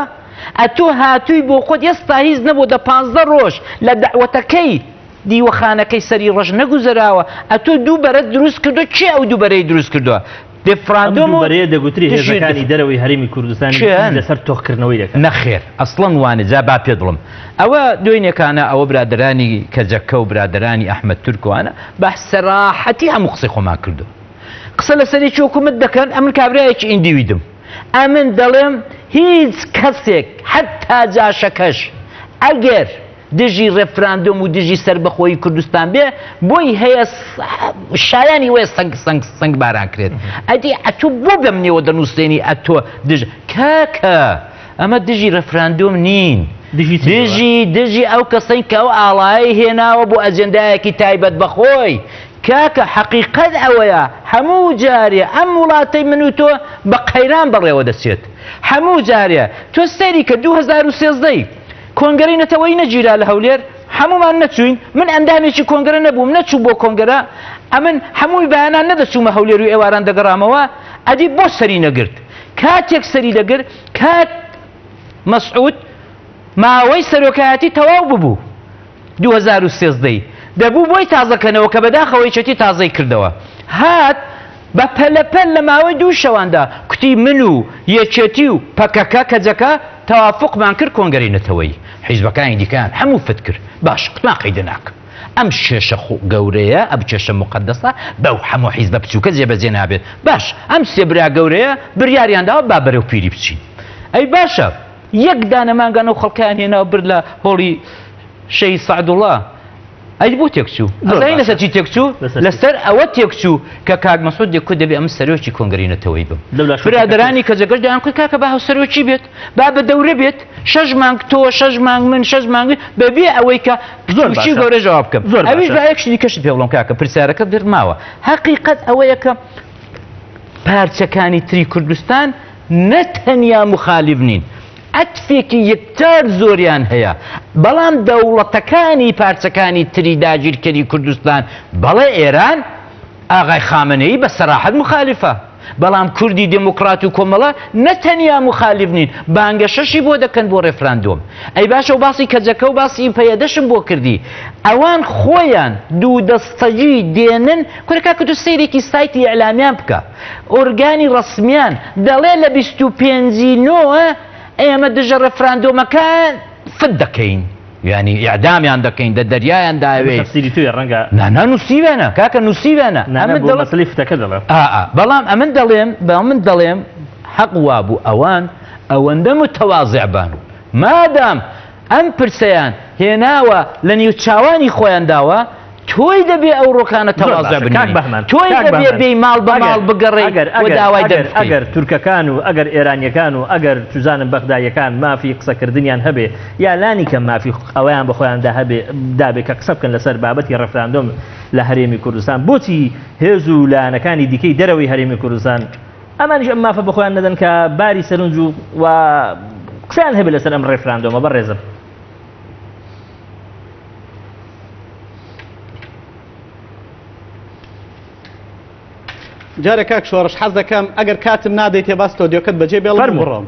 ئەتۆ هاتووی بۆ خۆت ئێستا هیچ نەبوو دە 15 ڕۆژ لە دەعوەتەکەی دیوەخانەکەی سەری ڕەش نەگوزەراوە ئەتۆ دوو بەرە دروست کردو چی ئەو دوو بەرەی دروست کردووە ڕێفراندۆم بەرەیە دەگوتری هێزەکانی دەرەوەی هەرێمی کوردستان لەسەر تۆخکردنەوەی دەکەن نەخێر ئەسڵەن وانە جا با پێ دڵم ئەوە دوێنێکانە ئەوە برادرانی کەجەکە و برادرانی ئەحمەد تورکوانە بە سەراحەتی هەموو قسەی خۆمان کردو قسە لە سەرێکی حکوومەت دەکەن ئەمن کابرایەکی ئیندیویدم ئەمن دەڵێم هیچ کەسێک حتا جاشەکەش ئەگەر دژی ڕێفراندۆم و دژی سربەخۆی کوردستان بێ بۆی هەیە شایانی وێ سنگ باران کرێت ئەدی ئەتۆ بۆ بەم نێوە دەنووسێنی ئەتۆ دژ کاکە ئەمە دژی ڕێفراندۆم نین دژی ئەو کەسەی کە ئەو ئاڵایی هێناوە بۆ ئەجێندایەکی تایبەت بەخۆی کاکە حەقیقەت ئەوەیە هەموو جارێ ئەم وڵاتەی من و تۆ بە قەیران بەڕێوە دەچێت هەموو جارێ تۆ سەیری کە 2013 کۆنگەرەی نەتەوەی نەگیرا لە هەولێر هەمومان نەچوین من ئەندامێکی کۆنگەرە نەبووم نەچوو بۆ کۆنگەرە ئەمن هەمووی بەیانان نەدەچوومە هەولێر و ئێواران دەگەڕامەوە ئەدی بۆ سەری نەگرت کاتێک سەری دەگرت کات مەسعود ماوەی سەرۆکایەتی تەواو ببوو 2013 دەبوو بۆی تازەکەنەوە کە بەداخەوەی چەتی تازەی کردەوە هات بە پەلەپەل لە ماوەی 2 شەواندا کوتی من و یەکێتی و پەکەکە کەجەکە تەوافقمان کرد کۆنگەری نەتەوەی حیزبەکانی دیکەیان هەموو فت کرد باش قوتمان قەیدە ناکەم ئەم شێشە گەورەیە ئەم کێشە مقدسە بەو هەموو حیزبە بچووکە جێبەجێ نابێت باش ئەم سێبرا گەورەیە بڕیاریانداوە با بەرەو پیری بچین ئەی باشە یەک دانەمانگەنە و خەڵکیان هێناوە برد لە هۆڵی شەهید سەعدوڵڵا ئەی بۆ تێکچوو ئەزانی لەسەر چی تێکچوو لەسەر ئەوە تێکچوو کە کاک مەسعود دێک دەبێ ئەم سەرۆکی کۆنگەری نەتەوەی بم برادرانی کەجەگەش دەیان کرد کاکە با هەوسەرۆکی بێت با بە دەورە بێت 6 مانگ تۆ 6 مانگ من 6 مانگ بەبێ ئەوەی کە زۆرشی گەورە جواب بکەم ئەویش بایەکشی کەشت پێ بڵم کاکە پرسیارەکە دەرماوە حەقیقەت ئەوەیە کە پارچەکانی تری کوردستان نەتەنیا مخالیف نین ئەتفێکی یەکجار زۆریان هەیە بەڵام دەوڵەتەکانی پارچەکانی تری داگیرکەری کوردستان بەڵێ ئێران ئاغای خامنەیی بە سەراحەت مخالیفە بەڵام کوردی دموکرات و کۆمەڵە نەتەنیا مخالیف نین بانگەشەشی بۆ دەکەن بۆ ڕێفراندۆم ئەی باشە و باسی کەجەکە و باسی پەیەدەشم بۆ کردی ئەوان خۆیان دوو دەستەجی دێنن کورەکە کە تو سەیرێکی سایتی ئەعلامیان بکە ئۆرگانی ڕەسمیان دەڵێ لە 25/9 ئێمە دژە ڕێفراندۆمەکان فت دەکەین یعنی ئیعدامیان دەکەین دە دەریایان داوێ نووسیوێنە کاکە نووسیوێنە بەڵام ئەمن دەڵێم حەق وابوو ئەوان ئەوەندە متەواضع بان مادام ئەم پرسەیان هێناوە لە نێوچاوانی خۆیان داوە تۆی دەبێ ئەو ڕۆکانە تەواضع بنێ تۆی دەبێ بێی ماڵ بە ماڵ بگەڕێ و داوای دەبکەی ئەگەر تورکەکان و ئەگەر ئێرانیەکان و ئەگەر توزانم بەغدایەکان مافی قسەکردنیان هەبێ یا لانی کە مافی ئەویان بەخۆیاندا هەبێ دابێ کە قسە بکەن لەسەر بابەتی ڕێفراندۆم لە هەرێمی کوردستان بۆچی هێز و لایەنەکانی دیکەی دەرەوەی هەرێمی کوردستان ئەمانیش ئەم مافە بەخۆیان نەدەن کە باری سەرنج و قسەیان هەبێ لەسەر ئەم ڕێفراندۆمە بەڕێزم جارێک کاک شۆڕش حەز دەکەم ئەگەر کاتم نادەیت تێ باس تۆدیۆکەت بەجێ بێڵم بڕۆم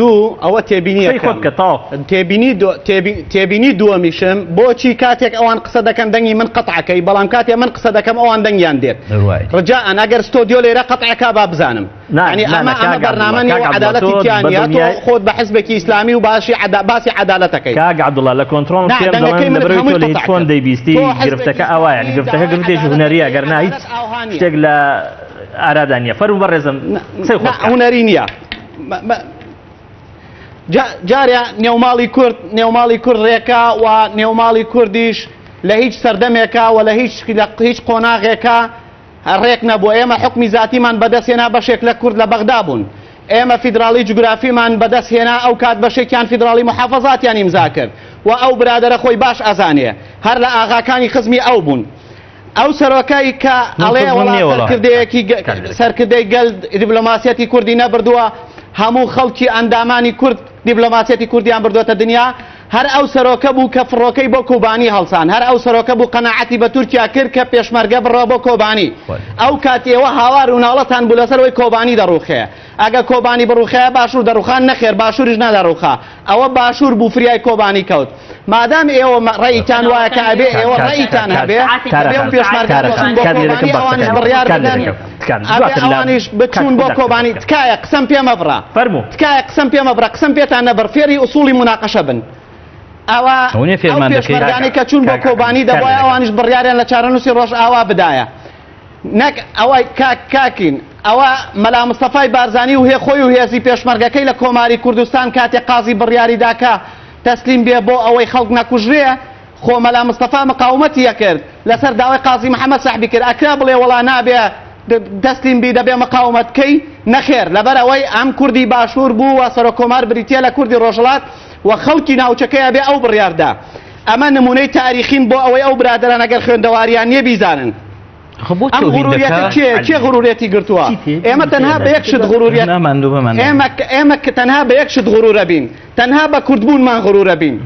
دوو ئەوە تێبینی دووەمیشم بۆچی کاتێک ئەوان قسە دەکەن دەنگی من قەتعەکەی بەڵام کاتێک من قسە دەکەم ئەوان دەنگیان دێت ڕجاءن ئەگەر ستۆدیۆ لێرە قەتعەکە با بزانم ینی ئەمە بەرنامەی عەدالەتی تیانە تۆ خۆت بە حیزبێکی ئیسلامی و باسی عەدالەتەکەی کاک عەبدوڵڵا لە کۆنتڕۆڵ دەڵێن لەبەرەوەی تۆ لە هیچ فۆن دەیبیستی گرفتەکە ئەوە یعنی گرفتەکە گرفتێکی هونەریە ئەگەر نا هیچ شتێک لە ئارادانیە فەرموو بەڕێزم هونەری نییە جارێ نێوماڵی کورد ڕێکا و نێوماڵی کوردیش لە هیچ سەردەمێکە و لە هیچ قۆناغێکە ڕێک نەبوو ئێمە حکمی زاتیمان بەدەستێنا بەشێک لە کورد لە بەغدا بوون ئێمە فیدراڵی جوگرافیمان بەدەستهێنا ئەو کات بەشێکیان فیدراڵی محافەزاتیان ئیمزا کرد و ئەو برادەرە خۆی باش ئەزانێ هەر لە ئاغاکانی خزمی ئەو بوون ئەو سەرۆکایی کە ئەڵێ سەرکردەی گەل دیبلۆماسیەتی کوردی نەبردووە هەموو خەڵکی ئەندامانی کورد دیبلۆماسیەتی کوردیان بردووەتە دنیا هەر ئەو سەرۆکە بوو کە فڕۆکەی بۆ کۆبانی هەڵسان هەر ئەو سەرۆکە بوو قەناعەتی بە تورکیا کرد کە پێشمەرگە بڕۆ بۆ کۆبانی ئەو کاتێوە هاوار و ناڵەتان بوو لەسەرەوەی کۆبانی دەڕوخەیە ئەگە کۆبانی بڕوخەیە باشوور دەڕوخان نەخێر باشووریش نادەڕوخا ئەوە باشوور بوو فریای کۆبانی کەوت مادام ئێوە ڕێیتان وایە کە ئەبێ ئێوە ڕێیتان هەبێ ئەوانش بڕیار بدەن ئەوانش بچون بۆ کۆبانی تکایە قسەم پێ مەبڕا تکایە قسەم پێ مەبڕا قسەم پێتان نەبڕ فێری ئوسوڵی مناقەشە بن ئەوە پێشمەرگانی کە چوون بۆ کۆبانی دەبایە ئەوانش بڕیاریان لە چارەنووسی ڕۆژ ئاوا بدایە نەک ئەوەی کاکین ئەوە مەلا مستەفای بارزانی و هێ خۆی و هێزی پێشمەرگەکەی لە کۆماری کوردستان کاتێک قازی بڕیاریداکە تەسلیم بێ بۆ ئەوەی خەڵک نەکوژرێ خۆ مەلا مستەفا مقاومەتی یەکرد لەسەر داوای قازی محەممەد سەحبی کرد ئەکرا بڵێ وەڵا نابێ دەستیم بی دەبێ مقاومەتکەی نەخێر لەبەرەوەی ئەم کوردی باشوور بوو و سەرۆک کۆمار بریتە لە کوردی ڕۆژهەڵات و خەڵکی ناوچەکەیە بێ ئەو بڕیاردا ئەمە نمونەی تاریخین بۆ ئەوەی ئەو برادران ئەگەر خوێندەواریان نییە بیزانن ئەم غروریەتە چێ غروریەتی گرتووە ئێمە تەنها بە یەک شت غروریەت ئێمە تەنها بە یەک شت غرورە بین تەنها بە کوردبوونمان غرورە بین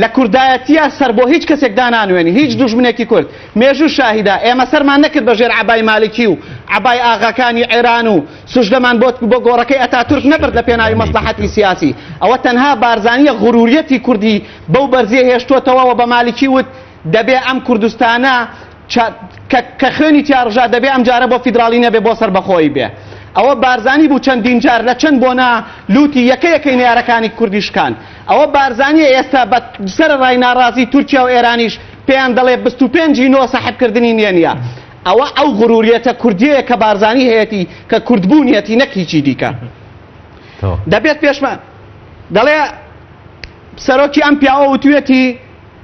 لە کوردایەتیە سەر بۆ هیچ کەسێک دانانوێنی هیچ دوژمنێکی کورد مێژوو شاهیدا ئێمە سەرمان نەکرد بەژێر عەبای مالکی و عەبای ئاغاکانی عێران و سوژدەمان بۆ گۆڕەکەی ئەتاتورک نەبرد لە پێناوی مەسلحەتی سیاسی ئەوە تەنها بارزانیە غروریەتی کوردی بەو بەرزێ هێشتوتەوە بە مالکی وت دەبێ ئەم کوردستانە کە خوێنی تیاڕژا دەبێ ئەم جارە بۆ فیدراڵی نەبێ بۆ سەر بەخۆی بێ ئەوە بارزانی بوو چەندین جار لە چەند بۆنا لوتی یەکەیەکەی نارەکانی کوردیشکان ئەوە بارزانیە ئێستا بە سەر ڕای ناڕازی تورکیا و ئێرانیش پێیان دەڵێ 25 ساحبکردنی نییە ئەوە ئەو غروریەتە کوردیەیە کە بارزانی هەیەی کە کوردبوونیەتی نەک هیچی دیکە دەبێت پێشمە دەڵێ سەرۆکی ئەم پیاوە وتوێتی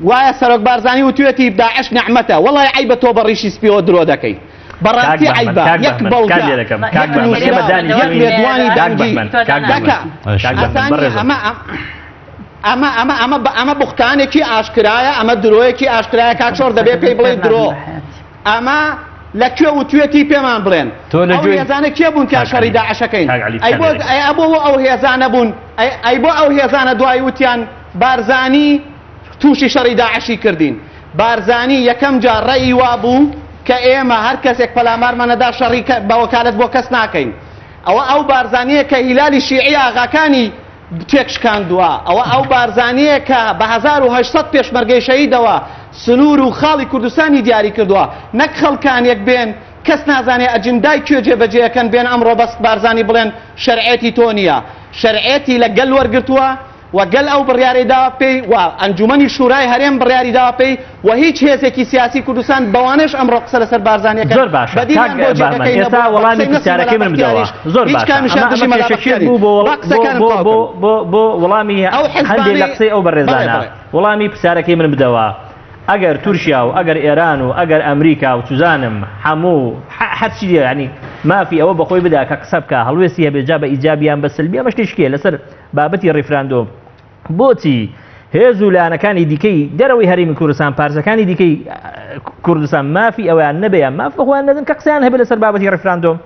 وایە سەرۆک بارزانی وتوێتی داعش نەحمەتە وەڵای عیبە تۆ بە ڕیشی سپیەوە درۆ دەکەی بەڕاستی عیبە یەک بەڵگە یەک نووسمە یەک لێدوانی دەنگی ئەمە بوختانێکی ئاشکرایە ئەمە درۆیەکی ئاشکرایە کاکشۆر دەبێ پێی بڵێ درۆ ئەمە لەکوێ وتوێتی پێمان بڵێن ئەو هێزانە کێ بوون کە شەڕی داعشەکەین ئەی بۆ ئەو هێزانە بوون ئەی بۆ ئەو هێزانە دوای وتیان بارزانی تووشی شەڕی داعشی کردین بارزانی یەکەم جار ڕێی وا بوو کە ئێمە هەر کەسێک پەلامارمانەدا شەڕی بە وەکالەت بۆ کەس ناکەین ئەو بارزانیە کە هیلالی شیعی ئاغاکانی تێکشکاندووە ئەو بارزانیە کە بە 1800 پێشمەرگەی شەهیدەوە سنوور و خاڵی کوردستانی دیاری کردووە نەک خەڵکانێک بێن کەس نازانێ ئەجندای کوێ جێبەجێەکەن بێن ئەمڕۆ بەست بارزانی بڵێن شەرعێتی تۆ نییە شەرعێتی لە گەل وەرگرتووە وەگەل ئەو بڕیاری داوا پێی و ئەنجومەنی شورای هەرێم بڕیاری داوا پێی و هیچ هێزێکی سیاسی کوردستان بەوانش ئەمڕۆ قسە لەسەر بارزانیەکە زۆر باشە ئێستا وەڵامی پرسیارەکەی من بدەوە زۆر باشە بۆ وەڵامی هەندێک لە قسەی ئەو بەڕێزانە وەڵامی پرسیارەکەی من بدەوە ئەگەر تورکیا و ئەگەر ئێران و ئەگەر ئەمریکا و توزانم هەموو هەرچی ینی مافی ئەوە بەخۆی بدا کە قسە بکە هەڵوێستی هەبێجا بە ئیجابیان بە سلبی ئەمە شتێکیە لەسەر بابەتی ڕیفراندۆم بۆچی هێز و لایەنەکانی دیکەی دەرەوەی هەرێمی کوردستان پارچەکانی دیکەی کوردستان مافی ئەویان نەبێیان ماف بەخۆیان نەدەن کە قسەیان هەبێت لەسەر بابەتی ڕیفراندۆم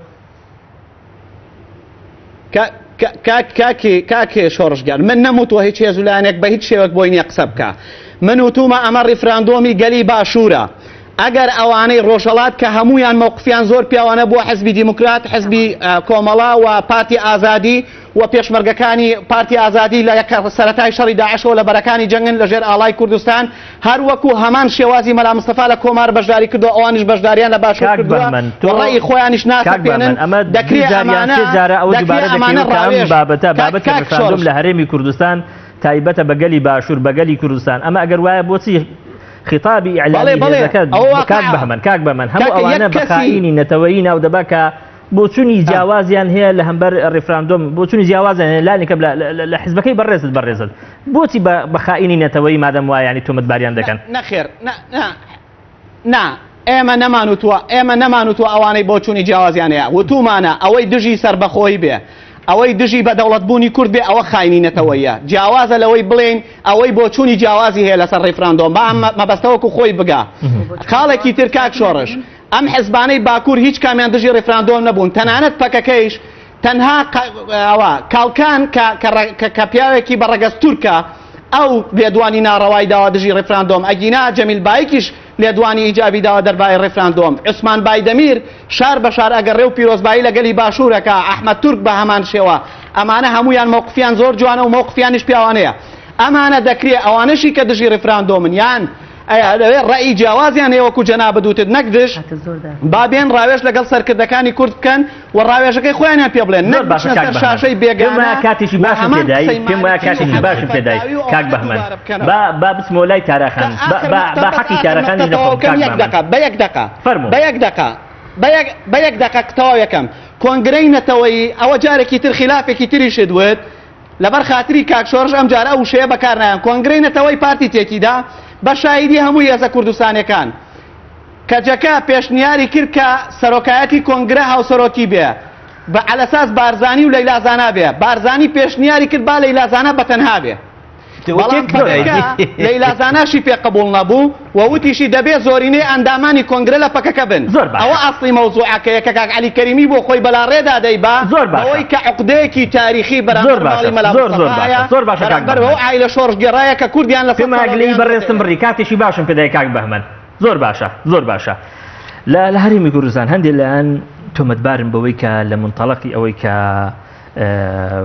کاکێ شۆڕژگار من نەموتوە هیچ هێز و لایەنێک بە هیچ شێوەک بۆی نییە قسە بکە من وتومە ئەمە ڕیفراندۆمی گەلی باشوورە ئەگەر ئەوانەی ڕۆژهەڵات کە هەمویان مووقفیان زۆر پیاوانە بووە حزبی دیموکرات حزبی کۆمەڵا و پارتی ئازادی و پێشمەرگەکانی پارتی ئازادی لە سەرەتای شەڕی داعشەوە لە بەرەکانی جەنگن لەژێر ئاڵای کوردستان هەروەکو هەمان شێوازی مەلا مستەفا لە کۆمار بەشداری کردو ئەوانش بەشداریان لە باشوور کردووە ڕێی خۆیانیش ناسەپێنن دەکرێت بابەتی ڕیفراندۆم لە هەرێمی کوردستان تایبەتە بەگەلی باشوور بەگەلی کوردستان ئەمە ئەگەر وایە بۆچی خطابی ئیعلامی هێزەکە کاک بەمەن هەموو ئەوانە بەخائینی نەتەوەیی ناو دەبا کە بۆچوونی جیاوازیان هەیە لە هەمبەر ڕیفراندۆم بۆچوونی جیاوازیان هەیە لانیکە لە حیزبەکەی بەڕێزت بۆچی بەخائینی نەتەوەیی مادەم وایە ینی تۆمەتباریان دەکەن نەخێر ئێمە نەمانوتوە ئەوانەی بۆچوونی جیاوازیان هەیە وتومانە ئەوەی دژی سەربەخۆی بێ ئەوەی دژی بە دەوڵەتبوونی کورد بێ ئەوە خاینی نەتەوەیە جیاوازە لەوەی بڵێن ئەوەی بۆچوونی جیاوازی هەیە لەسەر ڕیفراندۆم مەبەستەوەکو خۆی بگا خاڵێکی تر کاک شۆڕش ئەم حزبانەی باکوور هیچ کامیان دژی ڕیفراندۆم نەبوون تەنانەت پەکەکەیش تەنها کاڵکان کە پیاوێکی بەڕەگەز تورکە ئەو لێدوانی ناڕەوای داوا دژی ڕیفراندۆم ئەگینا جەمیل بایکیش لێدوانی ئیجابی داوا دەربای ڕیفراندۆم عوسمان بایدەمیر شار بە شار ئەگەر ڕێو پیرۆزبایی لە گەلی باشوورەکە ئەحمەد تورک بە هەمان شێوە ئەمانە هەمویان مووقفیان زۆر جوانە و مووقفیانیش پیاوانەیە ئەمانە دەکرێت ئەوانەشی کە دژی ڕیفراندۆمن یان ڕێی جیاوازیان هەیە وەکو جەناب دوتت نەکدش بابێن ڕاوێژ لەگەڵ سەرکردەکانی کورد بکەن و ڕاوێژەکەی خۆیانیان پێ بڵێن نەر شاشەی بێگانە کاتیشی باشم پێدای پێم وایە کاتیشی باشم پێدای کاک بەهمەن با بچمەوە لای تارەخان با حەقی تارەخانی بە یەک دقە بە یەک دەقەقتەوە یەکەم کۆنگرەی نەتەوەی ئەوە جارێکی تر خلافێکی تریشت وت لەبەر خاتری کاکشۆڕژ ئەم جارە ئەو شەیە بەکارنایان کۆنگرەی نەتەوەی پارتی تێکیدا بە شایدی هەموو هێزە کوردستانیەکان کەجەکە پێشنیاری کرد کە سەرۆکایەتی کۆنگرە هاوسەرۆکی بێ بە ئەلەساس بارزانی و لەیلازانە بێ بارزانی پێشنیاری کرد با لەیلازانە بەتەنها بێ لەیلازاناشی پێ قبول نەبوو و وتیشی دەبێت زۆرینەی ئەندامانی کۆنگرە لە پەکەکە بن ئەوە ئەسڵی مەوزوعەکەیە کە کاک عەلی کەریمی بۆ خۆی بەلاڕێدا دەیبا ئەوەی کە عقدەیەکی تاریخی بەرامبەر ماڵی مەلا مستەفایە بەرەوەی عایلە شۆڕژگێڕایە کە کوردیان لە پێماگلەی بەڕێستم بڕی کاتێکی باشم پێدای کاک بەهمەن زۆر باشە زۆر باشە لە هەرێمی کوردستان هەندێک لەیان تۆمەتبارن بەوەی کە لە منتەڵەقی ئەوەی کە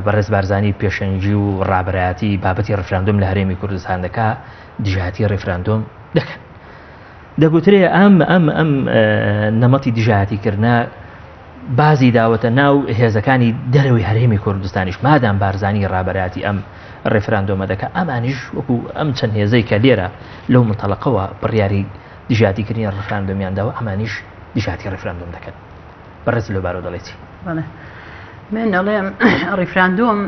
بەڕێز بارزانی پێشەنگی و ڕابەرایەتی بابەتی ڕێفراندۆم لە هەرێمی کوردستان دەکا دژایەتی ڕێفراندۆم دەکەن دەگوترێ ئەم نەمەتی دژایەتیکردە بازی داوەتە ناو هێزەکانی دەرەوەی هەرێمی کوردستانیش مادام بارزانی ڕابەرایەتی ئەم ڕێفراندۆمە دەکە ئەمانیش وەکو ئەم چەند هێزەی کە لێرە لەو منتەڵەقەوە بڕیاری دژایەتیکردنی ڕێفراندۆمیانداوە ئەمانیش دژایەتی ڕێفراندۆم دەکەن بەڕێز لەبارەوە دەڵێتی من ئەڵێم ڕیفراندۆم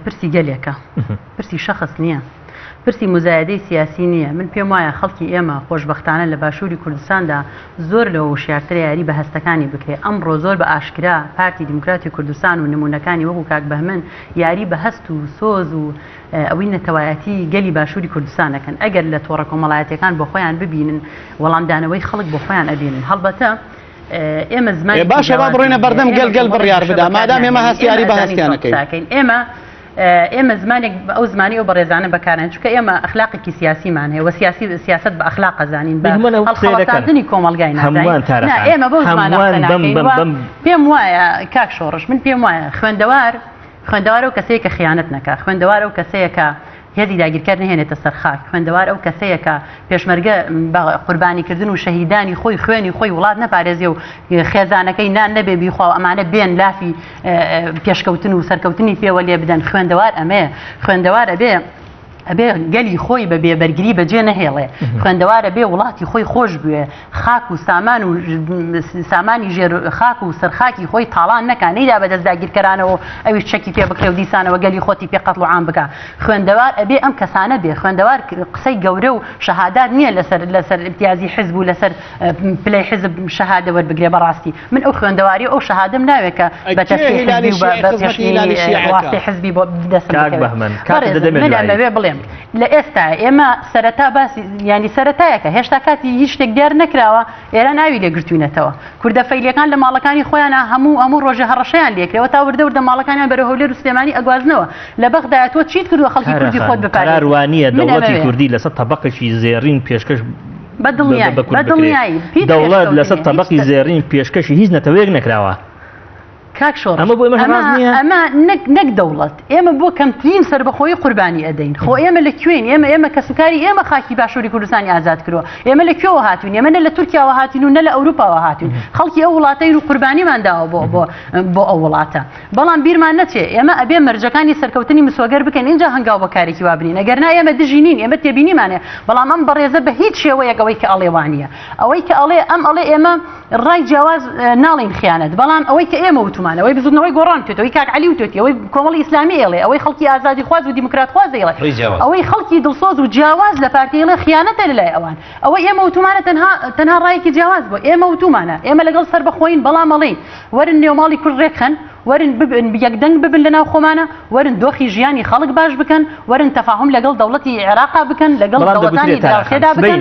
پرسی گەلێکە پرسی شەخص نییە پرسی مزایدەی سیاسی نییە من پێم وایە خەڵکی ئێمە خۆشبەختانە لە باشووری کوردستاندا زۆر لە وشارترە یاری بە هەستەکانی بکرێت ئەمڕۆ زۆر بە ئاشکرا پارتی دیموکراتی کوردستان و نمونونەکانی وەکو کاک بەهمن یاری بە هەست و سۆز و ئەوەی نەتەوایەتی گەلی باشووری کوردستانەکەن ئەگەر لە تۆڕە کۆمەڵایەتەکان بۆ خۆیان ببینن وەڵامدانەوەی خەڵک بۆ خۆیان ئەبینن هەڵبەتە ئێمە زمانی باشە با بڕۆینە بەردەم گەل بڕیار بدا مادام ئێمە هەستیاری بە هەستیانەکەین ئێمە زمانێک ئەو زمانی ئەو بەڕێزانە بەکارن چونکە ئێمە ئەخلاقێکی سیاسیمان هەیە و سیاست بە ئەخلاق ئەزانین بە هەڵخەڵاتاندنی کۆمەلگای نازانین ئێمە بەو زمانە پێم وایە کاک شۆڕش من پێم وایە خوێندەوار ئەو کەسەیە کە خیانەت نەکا خوێندەوار ئەو کەسەیە کە هێزی داگیرکار نهێنێتە سەرخاک خوێندەوار ئەو کەسەیە کە پێشمەرگە بە قوربانیکردن و شەهیدانی خۆی خوێنی خۆی وڵات نەپارێزیە و خێزانەکەی نان نەبێ بیخوا و ئەمانە بێن لافی پێشکەوتن و سەرکەوتنی پێوە لێ بدەن خوێندەوار ئەمەیە خوێندەوار ئەبێ گەلی خۆی بە بێبەرگری بەجێ نەهێڵێ خوێندەوارە بێ وڵاتی خۆی خۆش بوێ خاک و سامان و سامانی ژێر خاک و سەرخاکی خۆی تاڵان نەکە نەیدا بەدەست داگیرکەرانەوە ئەویش چەکی پێ بکرێ و دیسانەوە گەلی خۆتی پێ قەتڵ و عام بکە خوێندەوار ئەبێ ئەم کەسانە بێ خوێندەوار قسەی گەورە و شەهادات نییە لەسەر امتیازی حزب و لەسەر پلەی حزب شەهادە وەربگرێ بەڕاستی من ئەو خوێندەواری ئەو شەهادەم ناوێت کە بە تەسبیح حزبی و بە پێشنی واسطەی حزبی بۆ دەست بکەوێت بڵێم لە ئێستا ئێمە سەرەتا باسی ینی سەرەتایەکە هێشتا کاتی هیچ شتێک دیار نەکراوە ئێرە ناوی لێگرتوینەتەوە کوردە فەیلەکان لە ماڵەکانی خۆیانە هەموو ڕۆژە هەڕەشەیان لێکرێەوە تا وردە ماڵەکانیان بەرە هەولێر و سلێمانی ئەگوازنەوە لە بەغدایە تۆ چیت کردووە خەڵکی کوردی خۆت بپارێزی قەراروانیە دەوڵەتی کوردی لەسەر تەبەقێکی زێڕین پێشکەش بەدڵنیایی دەوڵەت لەسەر تەبەقی زێڕین پێشکەشی هیچ نەتەوەیەک نەکراوە کاک شۆڕ ئەمە نەک دەوڵەت ئێمە بۆ کەمترین سربەخۆیی قوربانی ئەدەین خۆ ئێمە لەکوێن ئێمە کەسوکاری ئێمە خاکی باشووری کوردستانی ئازاد کردووە ئێمە لەکوێوە هاتوین ئێمە نە لە تورکیاوە هاتین و نە لە ئەوروپاوە هاتوین خەڵکی ئەو وڵاتەی و قوربانیمان داوە بۆ ئەو وڵاتە بەڵام بیرمان نەچێ ئێمە ئەبێ مەرجەکانی سەرکەوتنی مسۆگەر بکەین اینجا هەنگاو بەکارێکی وابنین ئەگەرنا ئێمە دژینین ئێمە تێبینیمانێ بەڵام ئەم بەڕێزە بە هیچ شێوەیەک ئەوەی کە ئەڵێوانیە ئەوەی کە ئەڵێ ئێمە ڕای جیاواز ناڵین خیانەت بەڵام ئەوەی کە ئێمە وتمانە ئەوەی بزودنەوەی گۆڕان توێتەوەی کاک عەلی وتێتی ئەوەی کۆمەڵی ئیسلامی ئێڵێ ئەوەی خەڵکی ئازادی خواز و دیموکرات خواز دەیڵێ ئەوەی خەڵکی دڵسۆز و جیاواز لە پارتیڵێ خیانەتە لەلای ئەوان ئەوەی ئێمە وتمانە تەنها ڕایەکی جیاواز بوو ئێمە وتمانە ئێمە لەگەڵ سەر بەخۆین بەڵام ئەڵێین وەرن نێوماڵی کورد ڕێکخەن وەرن یەکدەنگ ببن لەناو خۆمانە وەرن دۆخی ژیانی خەڵک باش بکەن وەرن تەفاهم لەگەڵ دەوڵەتی عێراقا بکەن لەگەڵ دەوڵەتانی داوسێدا بکەن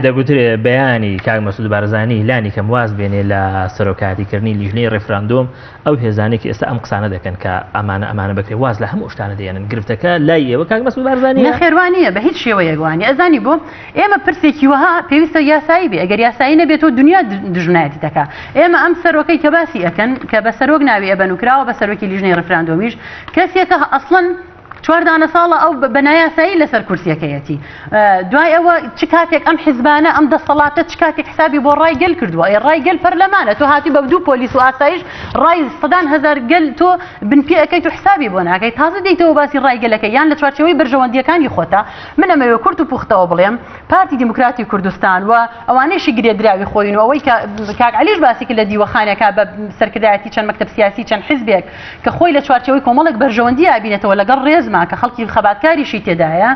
دەگوترێت بەیانی کاک مەسعود بارزانی لانی کەم واز بێنێ لە سەرۆکاتیکردنی لیژنەی ڕێفراندۆم ئەو هێزانێکی ئێستا ئەم قسانە دەکەن کە ئەمانە بکرێت واز لە هەموو شتانە دێنن گرفتەکە لای ئێوە کاک مەسعود بارزانی نەخێوانیە بە هیچ شێوەیەکوانی ئەزانی بۆ ئێمە پرسێکی وەها پێویستە یاسایی بێ ئەگەر یاسایی نەبێتەوە دنیا دژمنایەتی دەکات ئێمە ئەم سەرۆکەی کە باسی ئەکەن کە بە سەرۆک ناوی ئەبەن و کراوە بە سەرۆکی لیژنەی ڕێفراندۆمیش کەسێکە ئەسڵەن چواردانە ساڵە ئەو بەنایاسایی لەسەر کورسیەکەیەتی دوای ئەوە چ کاتێک ئەم حیزبانە ئەم دەسەڵاتە چ کاتێک حسابی بۆ ڕای گەل کردووە ڕای گەل پەرلەمانە تۆ هاتی بە دوو پۆلیس و ئاسایش ڕای سەدان هەزار گەل تۆ بنپێ ئەەکەیت و حسابی بۆ ناکەی تازە دەیتەوە باسی ڕای گەلەکە یان لە چوارچەوەی بەرژەوەندیەکانی خۆتە من ئەمەوێ کورت و پوختەوە بڵێم پارتی دیموکراتی کوردستان و ئەوانەیشی گرێدراوی خۆین و ئەوەی کاک عەلیش باسی کرد لە دیوەخانێکا بە سەرکردایەتی چەند مەکتەب سیاسی چەند حیزبێک کە خۆی لە چوارچەوەی کۆمەڵێک بەرژەوەندی ئابینێتەوە لەگەڵ ڕێزما کە خەڵکی خەباتکاریشی تێدایە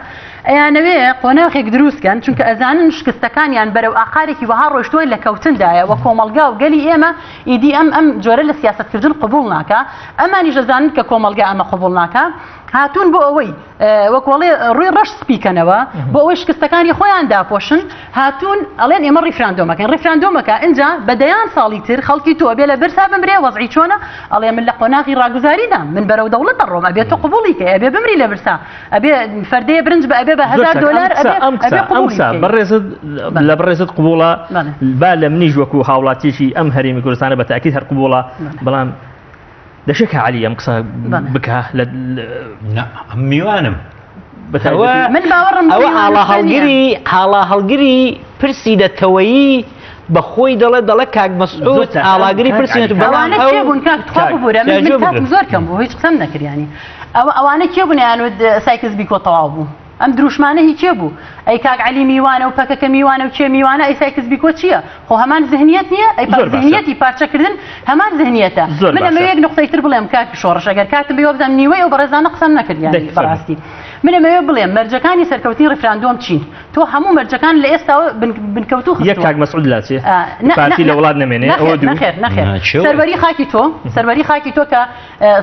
ئەیانەوێ قۆناغێک دروستکەن چونکە ئەزانن شکستەکانیان بەرەو ئاخارێکی وەها ڕۆیشتوۆی لە کەوتندایە وە کۆمەلگا و گەلی ئێمە ئیدی ئەم جۆرە لە سیاسەتکردن قبول ناکە ئەمانیش دەزانن کە کۆمەلگا ئەمە قبول ناکە هاتوون بۆ ئەوەی وەکوڵێ ڕووی ڕەش سپیکەنەوە بۆ ئەوەی شکستەکانی خۆیان داپۆشن هاتوون ئەڵێن ئێمە ڕیفراندۆمەکەن ڕیفراندۆمەکە اینجا بەدەیان ساڵی تر خەڵکی تۆ بێ لە برسا بمرێ وەزعی چۆنە ئەڵێ من لە قۆناغی ڕاگوزاریدام من بەرەو دەوڵەتە ڕۆم ئەبێ تۆ قبوڵی کە ئەبێ بمری لە برسا ئەبێ فەردەیە برنج بە ئەبێ بە $1000 لە بەڕێزت قبوڵە با لە منیش وەکو هاوڵاتیشی ئەم هەرێمی کوردستانە بە تاکید هەر قبوڵە بەڵام دەشێک عەلی ئەم قسە بکە میوانم من باوەڕم ئەوە حاڵا هەڵگیری پرسی دەتەوەیی بە خۆی دەڵێ کاک مەسعود ئاڵاگری پرسیێت بەوانە کێبوون کاکتخوا ببوورە من کاتم زۆر کەم بوو هیچ قسەم نەکردیانی ئەوانە کێبوون یانوت سایکس بیکۆ تەواو بوو ئەم دروشمانە هی کێ بوو ئەی کاک عەلی میوانە و پەکەکە میوانە و کێ میوانە ئەی سایکس بیکۆ چییە خۆ هەمان ذهنیەت نییە ئەی ذهنیەتی پارچەکردن هەمان ذهنیەتە من ئەمە یەک نقطەی تر بڵێم کاک شۆڕش ئەگەر کاتم بێ بزانم نیوەی ئەو بەڕێزانە قسەم نەکردیانی بەڕاستی من ئەمەوێ بڵێم مەرجەکانی سەرکەوتنی ڕیفراندۆم چین تۆ هەموو مەرجەکان لە ئێستاوە بنکەوتو خستووە یەک کاک مەسعود لاچێ پارتی لە وڵات نەمێنێ ئەوە دوو نەخێر سەروەری خاکی تۆ کە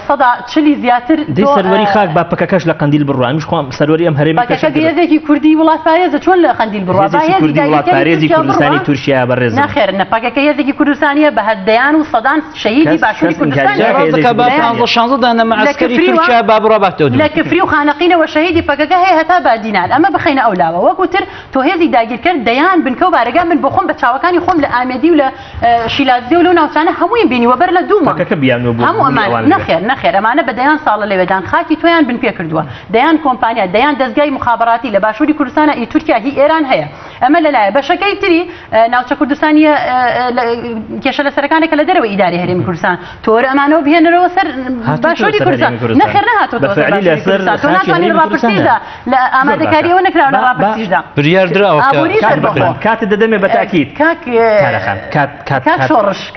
140 زیاتر سەروەری خاک با پەکەکەش لە قەندیل بڕوا ئەمیش خۆم سەروەری ئەم هەرێمی هێزێکی کوردی وڵات پارێزە چۆن لە قەندیل بڕوا کوردی وڵات پارێزی کوردستانی تورکیا بەڕێز نەخێر نەپەکەکە هێزێکی کوردستانیە بە هەدەیان و سەدان شەهیدی باشووری کوردستان لە کفری و خانەقینەوە شەهیدی پەکەکە هەیە هەتا با دینار ئەمە بخەینە ئەولاوە وەکوتر تۆ هێزی داگیرکرد دەیان بنکە و بارەگا من بۆ خۆم بە چاوەکانی خۆم لە ئامێدی و لە شیلازی و لەو ناوچانە هەمووی بینیوە بەر لە دوومە هەموو ئەمان نەخێر ئەمانە بە دەیان ساڵە لەوێدان خاکی تۆیان بن پێ کردووە دەیان کۆمپانیا دەیان دەستگای مخابراتی لە باشووری کوردستانە ئی تورکیا هی ئێران هەیە ئەمە لەلایە بەشەکەی تری ناوچە کوردستانیە کێشە لە سەرەکانێکە لە دەرەوەی ئیداری هەرێمی کوردستان تۆرە ئەمانەوە بهێنەرەوە سەر باشووری کوردستان نەخێر نەهاتۆ تۆ ناتوانین ڕاپرسیدا لە ئامادەکاریەوە نەکراوە لە ڕاپرسیشدا کاتت دەدەمێ بە تاکید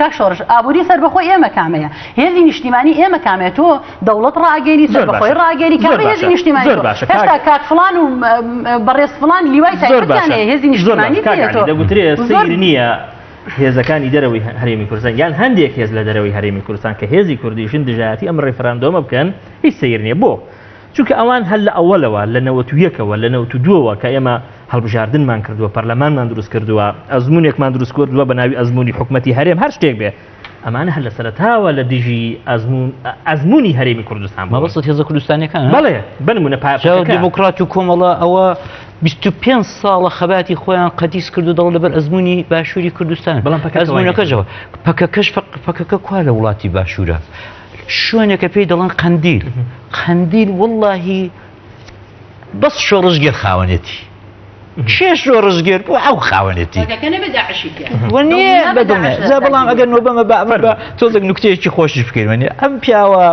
کاک شۆڕش ئابووری سەربەخۆی ئێمە کامەیە هێزی نیشتیمانی ئێمە کامێت تۆ دەوڵەت ڕاگەری سەربەخۆی ڕاگەری کامە هێزی نیشتیمانی هێشتا کات فڵان و بەڕێز فڵان لیوای تایبەتیان هەیە هێزی نیشتیمانی دەگوترێ سەیر نییە هێزەکانی دەرەوەی هەرێمی کوردستان یان هەندێک هێز لە دەرەوەی هەرێمی کوردستان کە هێزی کوردیشن دژایەتی ئەم ڕێفراندۆمە بکەن هیچ سەیر نییە بۆ چونکە ئەوان هەل لە ئەوەلەوە لە 91ەوە لە 92ەوە کە ئێمە هەڵبژاردنمان کردووە پەرلەمانمان دروست کردووە ئەزمونێکمان دروست کردووە بە ناوی ئەزمموی حکومەتی هەرێم هەر شتێک بێ ئەمانە هەر لە سەرەتاوە لە دژی ئەزمموی هەرێمی کوردستان مەبەستت هێزە کوردستانیەکان بەڵێ بنمونە دیموکرات و کۆمەڵە ئەوە 25 ساڵە خەباتی خۆیان قەدیس کرد و دەڵ لەبەر ئەزمموی باشووری کوردستان ئەزمونەکەشەوە پەکەکەش کوا لە وڵاتی باشوورە شوێنێکە پێی دەڵێن قەندیل وەڵڵاهی بەس شۆڕژگەر خاوەنێتی چێ شۆڕژگەر بۆ ئەو خاوەنێتی وەنیە بەدڵێ بەڵام ئەگەر نۆبەمە بە تۆزێک نوکتەیەکی خۆشی بکەین ئەم پیاوە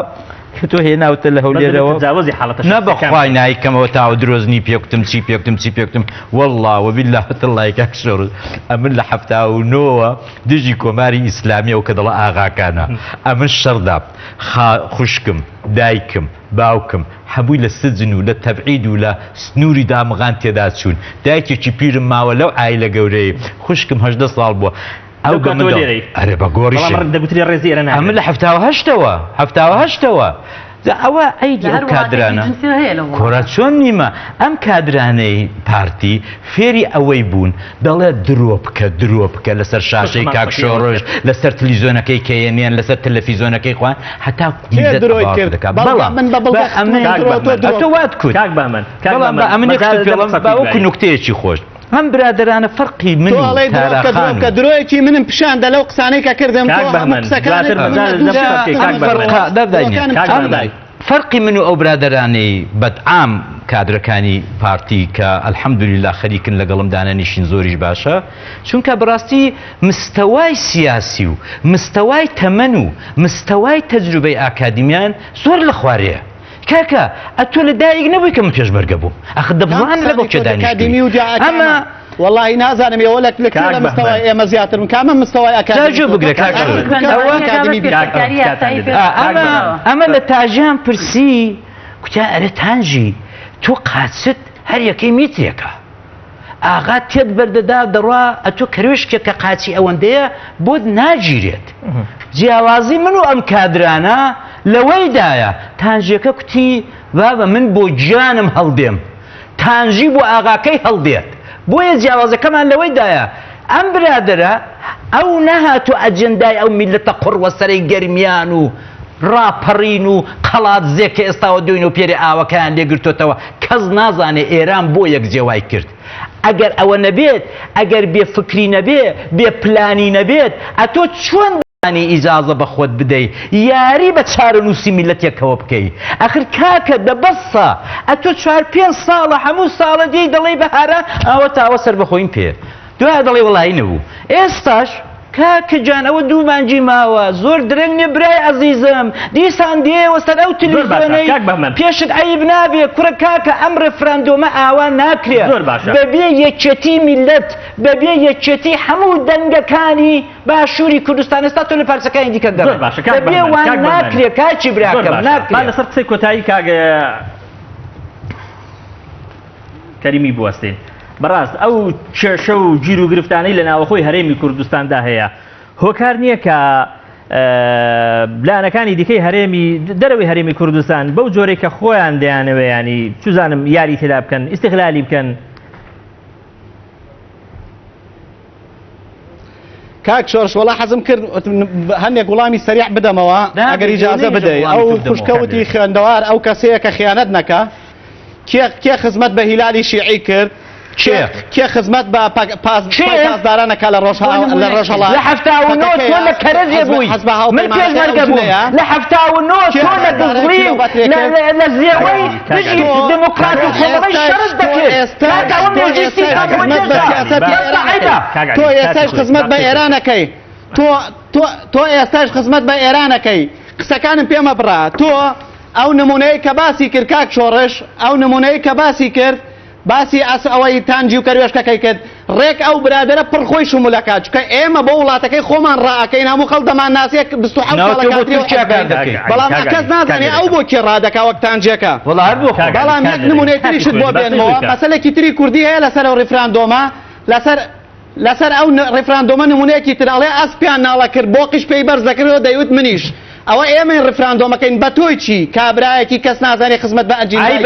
تۆ هێناوتە لە هەولێرەوە نە بەخوای نایکەمەوە تاوە درۆزنی پێکوتم چی پێکتم وەڵڵاوە بیلله تەڵای کاک شۆڕژ ئەمن لە 79ەوە دژی کۆماری ئیسلامەوە کە دەڵە ئاغاکانە ئەمن شەڕدا خوشکم دایکم باوکم هەبووی لە سجن و لە تەبعید و لە سنووری دامغان تێدا چوون دایکێکی پیرم ماوە لەو ئایلە گەورەی خوشکم 18 ساڵ بووە ئەو ئەرێ بە گۆڕیش ئەمن لە 78ەوە ئەوە ئەیدی ئەو کادرانە کۆرا چۆن نیمە ئەم کادرانەی پارتی فێری ئەوەی بوون دەڵێ درۆ بکە لەسەر شاشەی کاک شۆڕژ لەسەر تەلەڤیزۆنەکەی کەیەنیان لەسەر تەلەڤیزۆنەکەی خوان هەتا باوەکو نوکتەیەکی خۆش ئەم برادرانە فەرقی من کە درۆیەکی منم پیشاندا لەو قسانەی کە کردم فەرقی من و ئەو برادرانەی بەدعام کادرەکانی پارتی کە ئەلحەمدولیلا خەریکن لەگەڵم دانەنیشین زۆریش باشە چونکە بەڕاستی مستەوای سیاسی و مستەوای تەمەن و مستەوای تەجروبەی ئاکادمیان زۆر لە خوارەیە کاکە ئەتۆ لە دایک نەبووی کە من پێشمەرگە بووم ئەخ دەبڵان لە بۆ کێدانیشتوی ئەمە والله نازانم ئێوە لە مستەوای ئێمە زیاترم کامە مستەوای تاجۆ بگرە ئەمە لە تاژیان پرسی کوتیان ئەرێ تانژی تۆ قاچت هەر یەکەی میترێکە ئاغا تێت بەردەدا دەڕوا ئەتۆ کەروێشکێک کە قاچی ئەوەندەیە بۆت ناگیرێت جیاوازی من و ئەم کادرانە لەوەیدایە تانژەکە کوتی بابە من بۆ گیانم هەڵدێم تانژی بۆ ئاغاکەی هەڵدێت بۆیە جیاوازەکەمان لەوەیدایە ئەم برادرە ئەو نەهاتوو ئەجەندای ئەو میلەتە قوڕوە سەرەی گەرمیان و ڕاپەڕین و قەڵات زێکە ئێستاوە دوین و پێری ئاوەکەیان لێگرتوتەوە کەس نازانێ ئێران بۆ یەک جێوای کرد ئەگەر ئەوە نەبێت ئەگەر بێ فکری نەبێ بێ پلانی نەبێت ئەتۆ چۆن ئیجازە بە خۆت بدەی یاری بە چارەنووسی میلەتێکەوە بکەی ئەخر کاکە دەبەسە ئەتۆ 4-5 ساڵە هەموو ساڵە دێی دەڵێی بەهارە ئەوە تاوە سەر بەخۆین پێ دوای دەڵێ وەڵی نەبوو ئێستاش کاکە جان ئەوە دوو مانجی ماوە زۆر درەنگ نیە برای عەزیزم دیسان دێوە سەر ئەو تەلەڤیزیۆنەی پێشت عەیب نابێ کوڕە کاکە ئەم ڕێفراندۆمە ئاوا ناکرێت بەبێ یەکێتی میلەت بەبێ یەکێتی هەموو دەنگەکانی باشووری کوردستان ئێستا تۆ لە پارچەکانی دیکە گەڕێ بەبێ وان ناکرێت کاچی براکەم ناکرێت لەسەر قسەی کۆتایی کاگە کەریمی بوەستێن بەڕاست ئەو کێشە و گیر و گرفتانەی لە ناوەخۆی هەرێمی کوردستاندا هەیە هۆکار نییە کە بلانەکانی دیکەی هەرێمی دەرەوەی هەرێمی کوردستان بەو جۆرەی کە خۆیان دەیانەوە ینی چوزانم یاری تێدا بکەن ئیستیغلالی بکەن کاک شۆرش وەڵا حەزم کرد هەندێک وڵامی سەریع بدەمەوە ئەگەر ئیجازە بدەیت ئەو خوشکەوتی خوێندەوار ئەو کەسەیە کە خیانەت نەکا کێ خزمەت بە هیلالی شیعی کرد کێ خزمەت بە پاسدارانەکە لە ڕۆژهەڵات لە 79 تۆ لە کەرەزێ بووی من پێشمەرگە بووم لە 79 تۆ لە دڵی لە زێوەی دژی دموکرات و خۆڵەی شەرت دەکرد تۆ ئێستاش خزمەت بە ئێرانەکەی تۆ ئێستاش خزمەت بە ئێرانەکەی قسەکانم پێمە بڕا تۆ ئەو نمونەیە کە باسی کرد کاک شۆڕش ئەو نمونەیە کە باسی کرد باسی ئەوەی تانجی و کەروێشکەکەی کرد ڕێک ئەو برادرە پڕخۆی شمولەکە چکە ئێمە بۆ وڵاتەکەی خۆمان ڕائەکەین هەموو خەڵ دەمان ناسێک 27 بەڵام کەس نازانێ ئەو بۆ کێ ڕادەکا وەک تانجیەکە بەڵام یەک نمونەی تریشت بۆ بێنمەوە مەسەلێکی تری کوردی هەیە لەسەر ئەو ڕێفراندۆمە لەسەر ئەو ڕێفراندۆمە نمونەیەکی تراڵێ ئەسپیان ناڵە کرد بۆ قیش پێی بەرز دەکردەوە دەیوت منیش ئەوە ئێمە ڕێفراندۆمەکەین بە تۆی چی کابرایەکی کەس نازانێ خزمەت بە ئەنجینای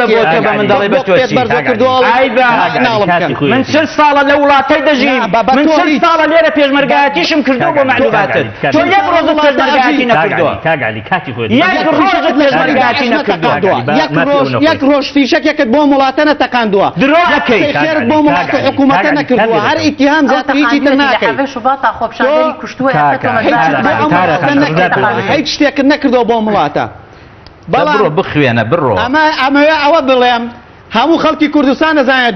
من 40 ساڵە لە وڵاتەی دەژیم من 40 ساڵە لێرە پێشمەرگایەتیشم کردووە بۆ معلوماتت تۆ یەک ڕۆژت پێشمەرگایەتی نەکردووە یەک ڕۆژت پێشمەرگایەتی نەکردووە یەک ڕۆژ فیشەکێکت بۆ وڵاتە نەتەقاندووە درۆەکەی خێرت بۆ وڵاتە حکوومەتە نەکردووە هەر ئیتیهام زیاتریکی تر ناکەی هیچ شتێکت نەکردەوە بۆ وڵاتە بڕۆ بخوێنە بڕۆ ئەوە بڵێم هەموو خەڵکی کوردستان دەزانێت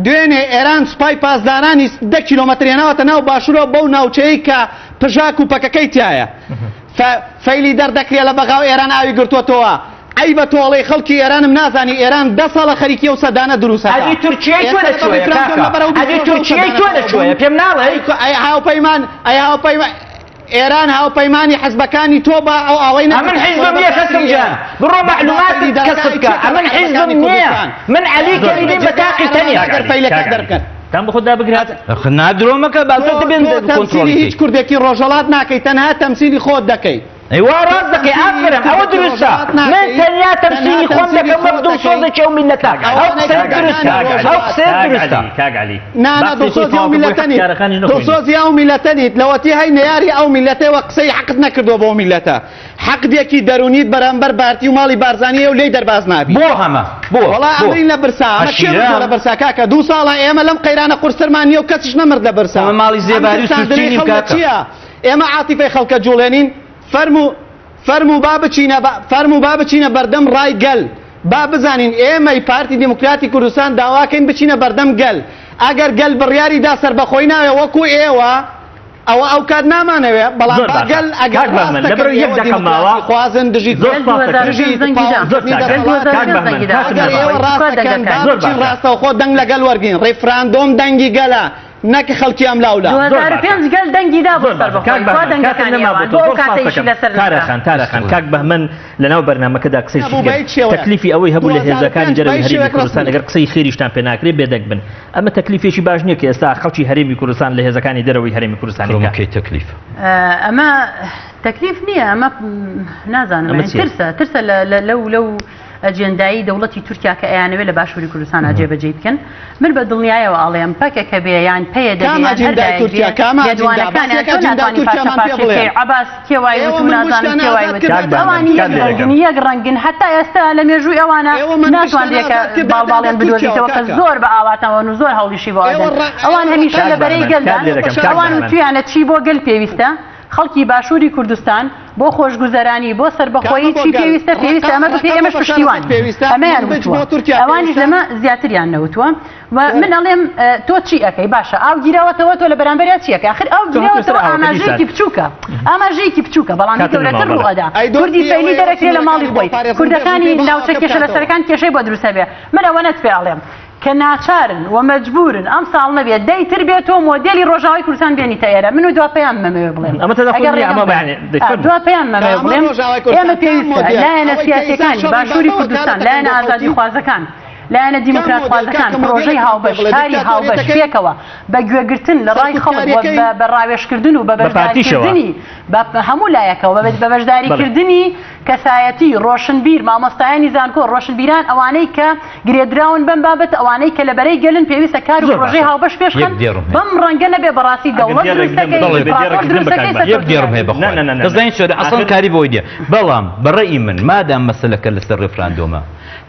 دوێنێ ئێران سوپای پاسدارانی 10 کیلۆمەتر هێناوەتە ناو باشوورەوە بەو ناوچەیە کە پژاک و پەکەکەی تایە فەیلی دەردەکرێ لە بەغاو ئێران ئاوی گرتووەتەوە ئەی بە تۆڵەی خەڵکی ئێرانم نازانی ئێران 10 ساڵە خەریکی ئەو سەدانە دروستە ئەدی تورکیای تۆ لەکوێیە پێم ناڵێ هاوپەیمان ئێران هاوپەیمانی حزبەکانی تۆ بە ئەو ئاوەی من حیزبم نییە کەسم جان بڕۆ معلوماتی کەسب بکە من حیزبم نییە من عەلی کەریمی بە تاقی تەنیا فەیلەکەت دەرکەن تام بخۆدا بگرات نادرۆمەکە بەڵتە دەبێن تەمسیلی هیچ کوردێکی ڕۆژهەڵات ناکەی تەنها تەمسیلی خۆت دەکەی ئەیوا ڕاست دەکەی ئافرم ئەوە درستە من تەنیا تەمسیلی خۆم دەکەم وەک دوو سۆزێکی ئەو میلەتە ئەو قسەی درستە ئەو قسەی درستە نانا دڵسۆزی ئەو میلەتەنیت دڵسۆزی ئەو میلەتەنیت لەوەتی هەی نەیاری ئەو میلەتەوە قسەی حەقت نەکردووە بۆ میلەتە حەقدێکی دەرونیت بەرامبەر بارتی و ماڵی بارزانیە و لێی دەرباز نابی بۆ هەمە وەڵا ئەمرین لە برسا ئەمە چێ لە برسا کاکە 2 ساڵە ئێمە لەم قەیرانە قورسەرمان نییە و کەسیش نەمرد لە برسا ماڵی زێباری و سوچینی کاکە ئێمە عاتیفەی خەڵکە جوڵێنین فەرموو با بچینە بەردەم ڕای گەل با بزانین ئێمەی پارتی دموکراتی کوردستان داواکەین بچینە بەردەم گەل ئەگەر گەل بڕیاریدا سەربەخۆی ناوێ وەکو ئێوە ئەوە ئەو کات نامانەوێ بەڵام گەل ئەگەرخوازن دژی ڕاستەوخۆ دەنگ لەگەل وەرگین ڕێفراندۆم دەنگی گەلە نەکە خەڵکی ئەم لاولا 2005 گەل دەنگیدا بۆ تارەخان کاک بەهمن لەناو بەرنامەکەدا قسەی تەکلیفی ئەوەی هەبوو لە هێزەکانی دەرەوی هەرێمی کوردستان ئەگەر قسەی خێریشتان پێ ناکرێت بێدەک بن ئەمە تەکلیفێکی باش نییە کە ئێستا خەڵکی هەرێمی کوردستان لە هێزەکانی دەرەوەی هەرێمی کوردستانی تەکلیف ئەمە تەکلیف نییە ئەمە نازانم ترسە لەو ئەجێندایی دەوڵەتی تورکیا کە ئەیانەوێت لە باشووری کوردستان ئاجێبەجێ بکەن من بە دڵنیایەوە ئاڵێم پەکە کە بێ یان پێە عباس کێوای نازانم ئەوانی یەک ڕەنگن هەتا ئێستا لە مێژووی ئەوانە ناتوانێت باڵباڵیان بدۆزیتەوە کە زۆر بە ئاواتەوە و زۆر هەوڵیشی بۆ ئەوان هەمیشە لە بەرەی گەلدا ئەوان تویانە چی بۆ گەل پێویستە خەڵکی باشووری کوردستان بۆ خۆشگوزەرانی بۆ سربەخۆیی چی پێویستە ئەمە بکە ئێمەش پشتیوان ئەمەیان وتووە ئەوانیش لەمە زیاتریان نەوتووە و من ئەڵێم تۆ چی ئەەکەی باشە ئاو گیراوەتەوە تۆ لە بەرامبەریا چیەکە آخر ئەو گیراوەتەوە ئاماژەیەکی بچووکە بەڵامی گەورەتر ڕوئەدا کوردی فەیلی دەرەکرێت لە ماڵی خۆی کوردەکانی ناوچە کێشە لەسەرەکان کێشەی بۆ دروستە بێ من ئەوەنەت پێ ئەڵێم کە ناچارن و مەجبورن ئەم ساڵ نەبێت دەیتر بێتەوە مۆدێلی ڕۆژاوای کوردستان بێنیتە ئێرە من و دواپەیان مەمەوێ بڵێم دواپەیان مەمەوێ بڵێم ئێمە پێویستە لایەنە سیاسیەکانی باشووری کوردستان لایەنە ئازادی خوازەکان لایەنە دیموکرات خوازەکان پرۆژەی هاوبەش کاری هاوبەش پێکەوە بە گوێگرتن لە ڕای خەڵک بە ڕاوێشکردن و بە بەشداریکردنی بە هەموو لایەکەوە بە بەشداریکردنی کەسایەتی ڕۆشنبیر مامۆستایانی زانکۆ ڕۆشنبیران ئەوانەی کە گرێدراون بەم بابەت ئەوانەی کە لە بەرەی گەلن پێویستە کار و پرۆژەی هاوبەش پێشکەن بەم ڕەنگە نەبێ بەڕاستی دەوڵەت ئەسڵ کاری بۆی دیە بەڵام بەڕێی من مادام مەسەلەکە لەسەر ڕێفراندۆمە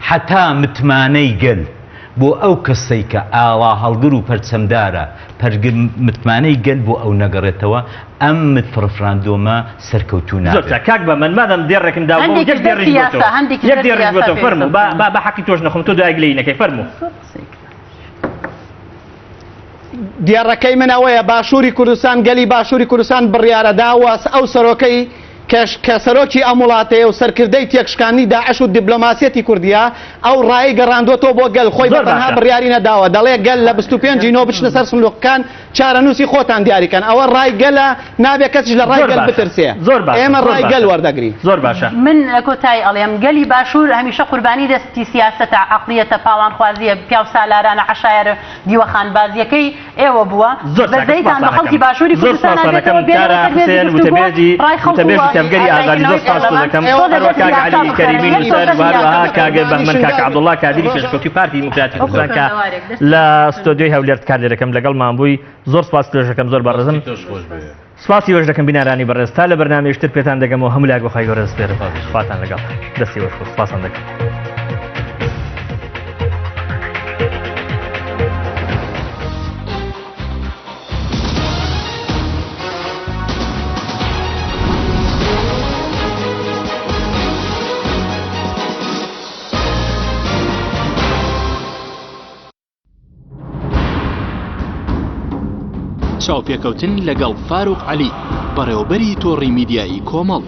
حتا متمانەی گەل بۆ ئەو کەسەی کە ئاوا هەڵگر و پەرچەمدارە متمانەی گەل بۆ ئەو نەگەڕێتەوە ئەم ڕێفراندۆمە سەرکەوتوو نابێت کاک بە من مادام دێڕێکم دا فەرموو بە حەقی تۆش نەخۆم تۆ دوای گلەیینەکەی فەرموو دیێڕەکەی من ئەوەیە باشووری کوردستان گەلی باشووری کوردستان بڕیارەداوە ئەو سەرۆکەی کە سەرۆکی ئەم وڵاتەیە و سەرکردەی تێکشکانی داعش و دیبلۆماسیەتی کوردیا ئەو ڕایی گەڕاندۆتەوە بۆ گەل خۆی بەتەنها بڕیاری نەداوە دەڵێ گەل لە 25 نۆ بچنە سەر سندوقەکان چارەنووسی خۆتان دیاریکەن ئەوە ڕای گەلە نابێت کەسیش لە ڕای گەل بترسێ ئێمە ڕای گەل وەردەگرین زۆر باشە من کۆتایی ئەڵێم گەلی باشوور هەمیشە قوربانی دەستی سیاسەتە عەقڵیەتە پاڵانخوازیە پیاو سالارانە عەشایەرە دیوەخانبازیەکەی ئێوە بووە بەزەیتان بە خەڵکی باشووری کوردستان تەمگەری ئازادی زۆر سپاس دەکەم کاک عەلی کەریمی نووسەر هەروەها کاک بەهمن کاک عەبدوڵڵا کادری پێشکەوتوی پارتی دیموکراتی کوردستان کە لە ستۆدیۆی هەولێر کار دەکەم لەگەڵمان بووی زۆر سپاس تۆش دەکەم زۆر بەڕێزم سپاسی وەش دەکەم بینارانی بەڕێز تا لە بەرنامەیەشتر پێتان دەگەمەوە هەموو لاک بەخوای گەورە دەسپێرم خواتان لەگەڵ دەستی وەش سپاسان دەکەم چاوپێکەوتن لەگەڵ فاروق عەلی بەڕێوەبەری تۆڕی میدیایی کۆمەڵ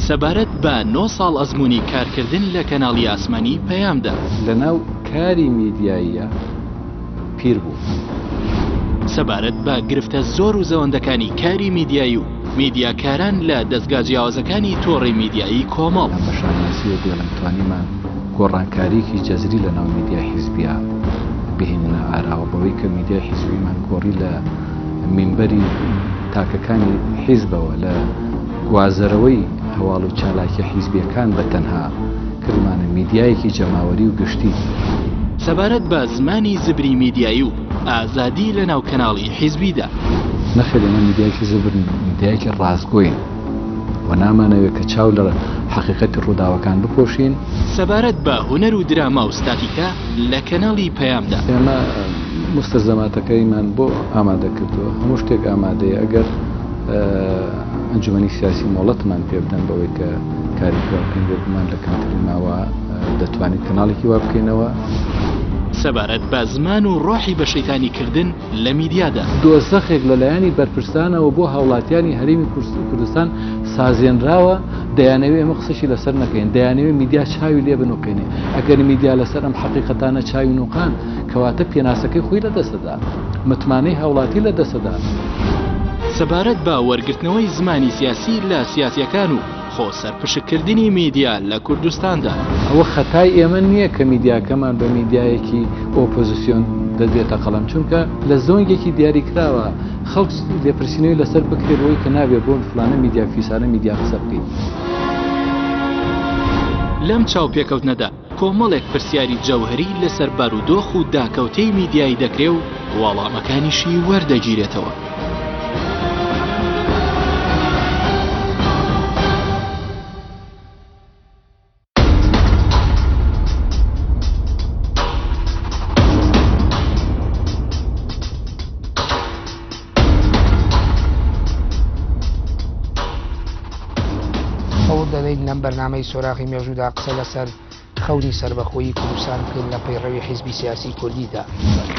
سەبارەت بە 9 ساڵ ئەزموونی کارکردن لە کەناڵی ئاسمانی پەیامدا لەناو کاری میدیاییە پیر بوو سەبارەت بە گرفتە زۆر و زەوەندەکانی کاری میدیایی و میدیاکاران لە دەستگا جیاوازەکانی تۆڕی میدیایی کۆمەڵ بەشاناسی دێڵم توانیمان گۆڕانکاریکی جەزری لەناو میدیا حیزبیە بهێنە ئاراوە بەوەی کە میدیا حیزبیمان گۆڕی لە مینبەری تاکەکانی حیزبەوە لە گوازەرەوەی هەواڵ و چالاکی حیزبیەکان بە تەنها کردمانە میدیایەکی جەماوەری و گشتی سەبارەت بە زمانی زبری میدیایی و ئازادی لە ناو کەناڵی حیزبیدا نەخێنە میدیایەکی زبرن میدیایەکی ڕاستگۆین و نامانەوێت کە چاو لە حەقیقەتی ڕووداوەکان بپۆشین سەبارەت بە هونەر و دراما و ستاتیکا لە کەناڵی پەیامدا ئێمە مستەزەماتەکەیمان بۆ ئامادە کردووە هەموو شتێک ئامادەیە ئەگەر ئەنجومەنی سیاسی مۆڵەتمان پێ بدەن بەوەی کە کارێکی وا بکەین بێگومان لە کەمترین ماوە دەتوانین کەناڵێکی وا بکەینەوە. سەبارەت بە زمان و ڕۆحی بە شەیتانیکردن لە میدیادا دۆزەخێک لەلایەنی بەرپرسانەوە بۆ هاوڵاتیانی هەرێمی کوردستان سازێنراوە دەیانەوێت ئێمە قسەشی لەسەر نەکەین دەیانەوێت میدیا چاوی لێ بنووقێنێ ئەگەر میدیا لەسەر ئەم حەقیقەتانە چاوی نوقان کەواتە پێناسەکەی خۆی لەدەستەدا متمانەی هاوڵاتی لەدەستەدا. سەبارەت بە وەرگرتنەوەی زمانی سیاسی لە سیاسیەکان و خۆ سەرپشکردنی میدیا لە کوردستاندا ئەوە خەتای ئێمە نییە کە میدیاکەمان بە میدیایەکی ئۆپۆزیسیۆن دەدێتە قەڵەم چونکە لە زۆنگێکی دیاریکراوە خەڵک لێپرسینەوەی لەسەر بکرێتەوەی کە نابێت بۆ فلانە میدیا فیسانە میدیا قسە بکەین. لەم چاوپێکەوتنەدا کۆمەڵێک پرسیاری جەوهری لەسەر بارودۆخ و داکەوتەی میدیایی دەکرێ و وەڵامەکانیشی وەردەگیرێتەوە. لەم بەرنامەی سۆراغی مێژوودا قسە لەسەر خەونی سربەخۆیی کوردستان بکەین لە پەیڕەوی حیزبی سیاسی کوردیدا.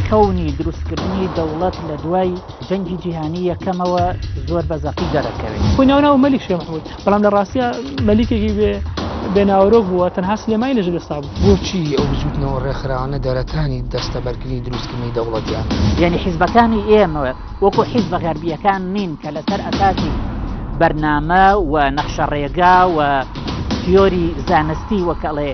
کەونی دروستکردنی دەوڵەت لە دوای جەنگی جیهانی یەکەمەوە زۆر بەزەقی دەرەکەوێت. خۆی ناوناو مەلیک شێخ محموود بەڵام لە ڕاستیە مەلیکێکی بێناوەرۆک بووە تەنها سلێمانی لەژێر دەستا بوو. بۆچی ئەو بجووتنەوە ڕێکخراوانە دەرەتانی دەستەبەرکردنی دروستکردنی دەوڵەتیان؟ یعنی حیزبەکانی ئێمە وەکو حیزبە غەربیەکان نین کە لەسەر ئەساسی بەرنامە و نەخشە ڕێگا و تیۆری زانستی وەکەڵێ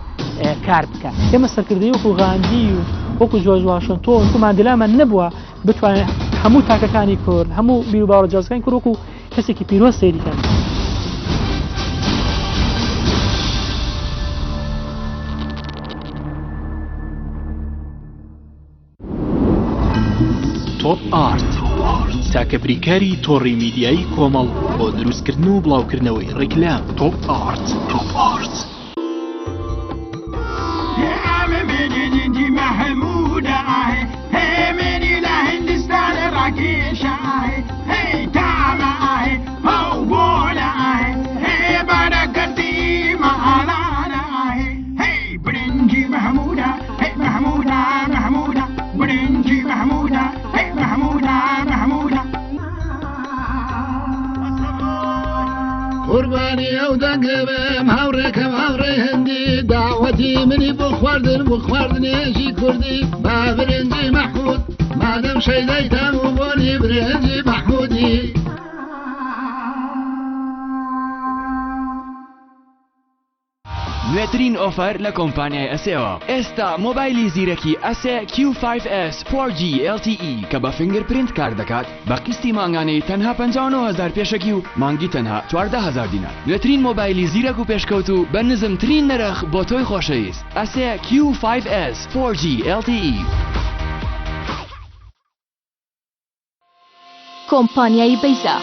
کار بکەن. ئێمە سەرکردەی وەکو غاندی و وەکو جۆرج واشنتۆن وەکو ماندێلامان نەبووە بتوانێت هەموو تاکەکانی کورد هەموو بیر و باوەڕە جیاوازەکانی کورد وەکو کەسێکی پیرۆز سەیریکەن. تۆپ ئارت تاکە بریکاری تۆڕی میدیایی کۆمەڵ بۆ دروستکردن و بڵاوکردنەوەی ڕیکلام. تۆپ ئارت. قوربانی ئەو دەنگەبم هاوڕێکەم هاوڕێ هەندی داوەتی منی بۆ خواردن بۆ خواردنێژی کوردی با برنجی مەحموود مادەم شەیدەیتام و بۆنی برنجی مەحمودی. نوێترین ئۆفەر لە کۆمپانیای ئەسێەوە ئێستا مۆبایلی زیرەکی ئەسێ Q5S 4G LTE کە بە فینگرپرینت کار دەکات بە قستی مانگانەی تەنها 59,000 پێشەکی و مانگی تەنها 14,000 دینار. نوێترین مۆبایلی زیرەک و پێشکەوت و بە نزمترین نرخ بۆ تۆی خۆشەویست. ئەسێ Q5S 4G LTE. کۆمپانیای بەیزا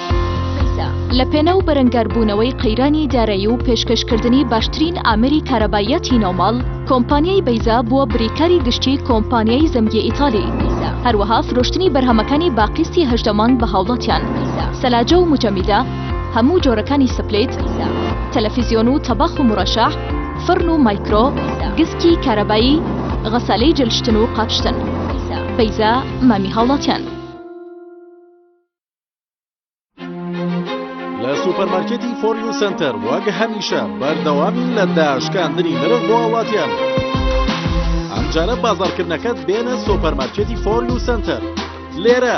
لە پێنە و بەرەنگاربوونەوەی قەیرانی دارایی و پێشکەشکردنی باشترین ئامری کارەبایەتی نۆماڵ کۆمپانیای بەیزا بووە بریکاری گشتی کۆمپانیای زەمگی ئیتالی. هەروەها فرۆشتنی بەرهەمەکانی باقیستی هەژدەمان بە هاوڵاتیان سەلاجە و مجەمیدە هەموو جۆرەکانی سپلێت تەلەڤیزیۆن و تەباخ و مڕەشەح فرن و مایکرۆ گسکی کارەبایی غەسالەی جلشتن و قاچشتن. بەیزا مامی هاوڵاتیان. لە سوپەرمارکێتی فۆریو سنتەر وەک هەمیشە بەردەوامین لە داشکاندنی نرخ بۆ هاوڵاتیان. ئەمجارە بازاڕکردنەکەت بێنە سوپەرمارکێتی فۆریو سنتەر. لێرە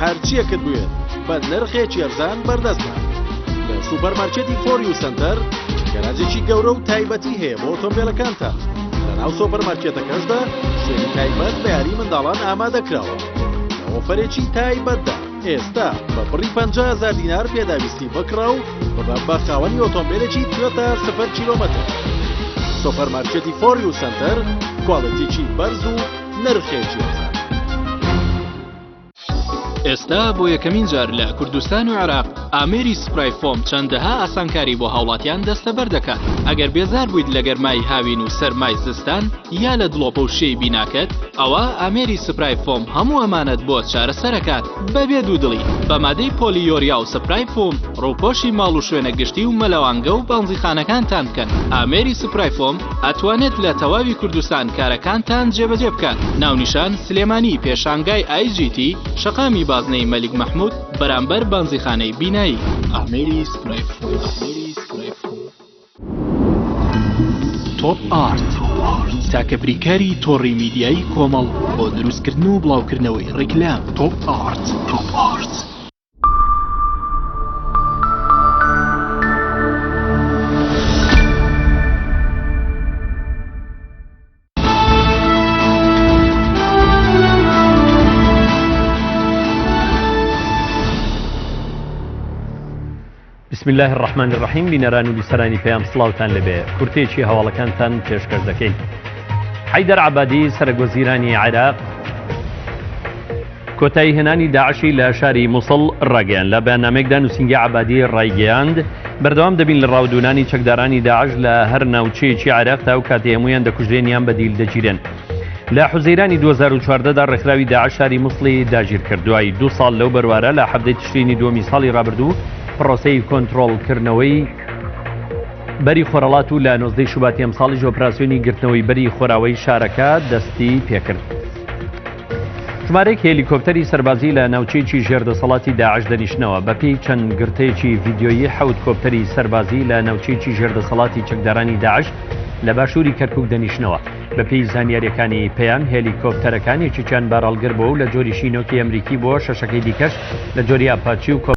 هەرچیەکت بوێت بە نرخێکی ئەرزان بەردەستە. لە سوپەرمارکێتی فۆریو سنتەر گەراجێکی گەورە و تایبەتی هەیە بۆ ئۆتۆمبیلەکانتان. لەناو سوپەرمارکێتەکەشدا شوێنی تایبەت بە یاری منداڵان ئامادەکراوە. لە ئۆفەرێکی تایبەتدا ئێستا بە بڕی 50,000 دینار پێداویستی بکڕە و ببە بە خاوەنی ئۆتۆمبیلێکی تویۆتا 0 کیلۆمەتر. سوپەرمارکێتی فۆریو سنتەر کواڵیتیی بەرز و نرخێکی ئەرزان. ئێستا بۆ یەکەمین جار لە کوردستان و عێراق ئامێری سپرای فۆم چەندەها ئاسانکاری بۆ هاوڵاتیان دەستەبەر دەکات. ئەگەر بێزار بوویت لە گەرمای هاوین و سەرمای زستان یا لە دڵۆپە و شێی بیناکەت، ئەوە ئامێری سپرای فۆم هەموو ئەمانەت بۆ چارەسەرەکات بەبێ دوودڵی. بە مادەی پۆلیۆریا و سپرای فۆم ڕووپۆشی ماڵ و شوێنە گشتی و مەلەوانگە و بەنزیخانەکانتان بکەن. ئامێری سپرای فۆم ئەتوانێت لە تەواوی کوردستان کارەکانتان جێبەجێ بکات. ناونیشان سلێمانی پێشانگای IGT شەقامی بازنەی مەلیک مەحموود بەرامبەر بەنزیخانەی بینایی. ئامێری سپرای فۆم. تۆپ ئارت تاکە بریکاری تۆڕی میدیایی کۆمەڵ بۆ دروستکردن و بڵاوکردنەوەی ڕیکلام. تۆپ ئارت. بسم الله الرحمن الرحیم بینەران و بیسەرانی پێیان سڵاوتان لەبێ کورتێکی هەواڵەکانتان پێشکەش دەکەین. حەیدەر عەبادی سەرۆکوەزیرانی عێراق کۆتایی هێنانی داعشی لە شاری مووسڵ ڕاگەیاند. لە بەیاننامەیەکدا نووسینگی عەبادی ڕایگەیاند بەردەوام دەبین لە ڕاودونانی چەکدارانی داعش لە هەر ناوچەیەکی عێراق تا و کاتی هەمویان دەکوژرێن یان بەدیل دەگیرێن. لە حوزەیرانی 2014دا ڕێکخراوی داعش شاری مووسڵی داگیر کرد. دوای 2 ساڵ لەو بەروارە لە 17 تشرینی دووەمی ساڵی ڕابردوو پرۆسەی کۆنتڕۆڵکردنەوەی بەری خۆرەڵات و لە 19 شوباتی ئەم ساڵیش ئۆپراسیۆنی گرتنەوەی بەری خۆراوەی شارەکە دەستی پێکرد. ژمارەیەک هێلیکۆپتەری سەربازی لە ناوچەیەکی ژێردەسەڵاتی داعش دەنیشتنەوە. بەپێی چەند گرتەیەکی ڤیدیۆیی 7 کۆپتەری سەربازی لە ناوچەیەکی ژێردەسەڵاتی چەکدارانی داعش لە باشووری کەرکووک دەنیشتنەوە. بەپێی زانیاریەکانی پێیان هێلیکۆپتەرەکان یەکێکیان بارەڵگر بووە و لە جۆری شینۆکی ئەمریکی بۆ شەشەکەی دیکەش لە جۆری ئاپاچی و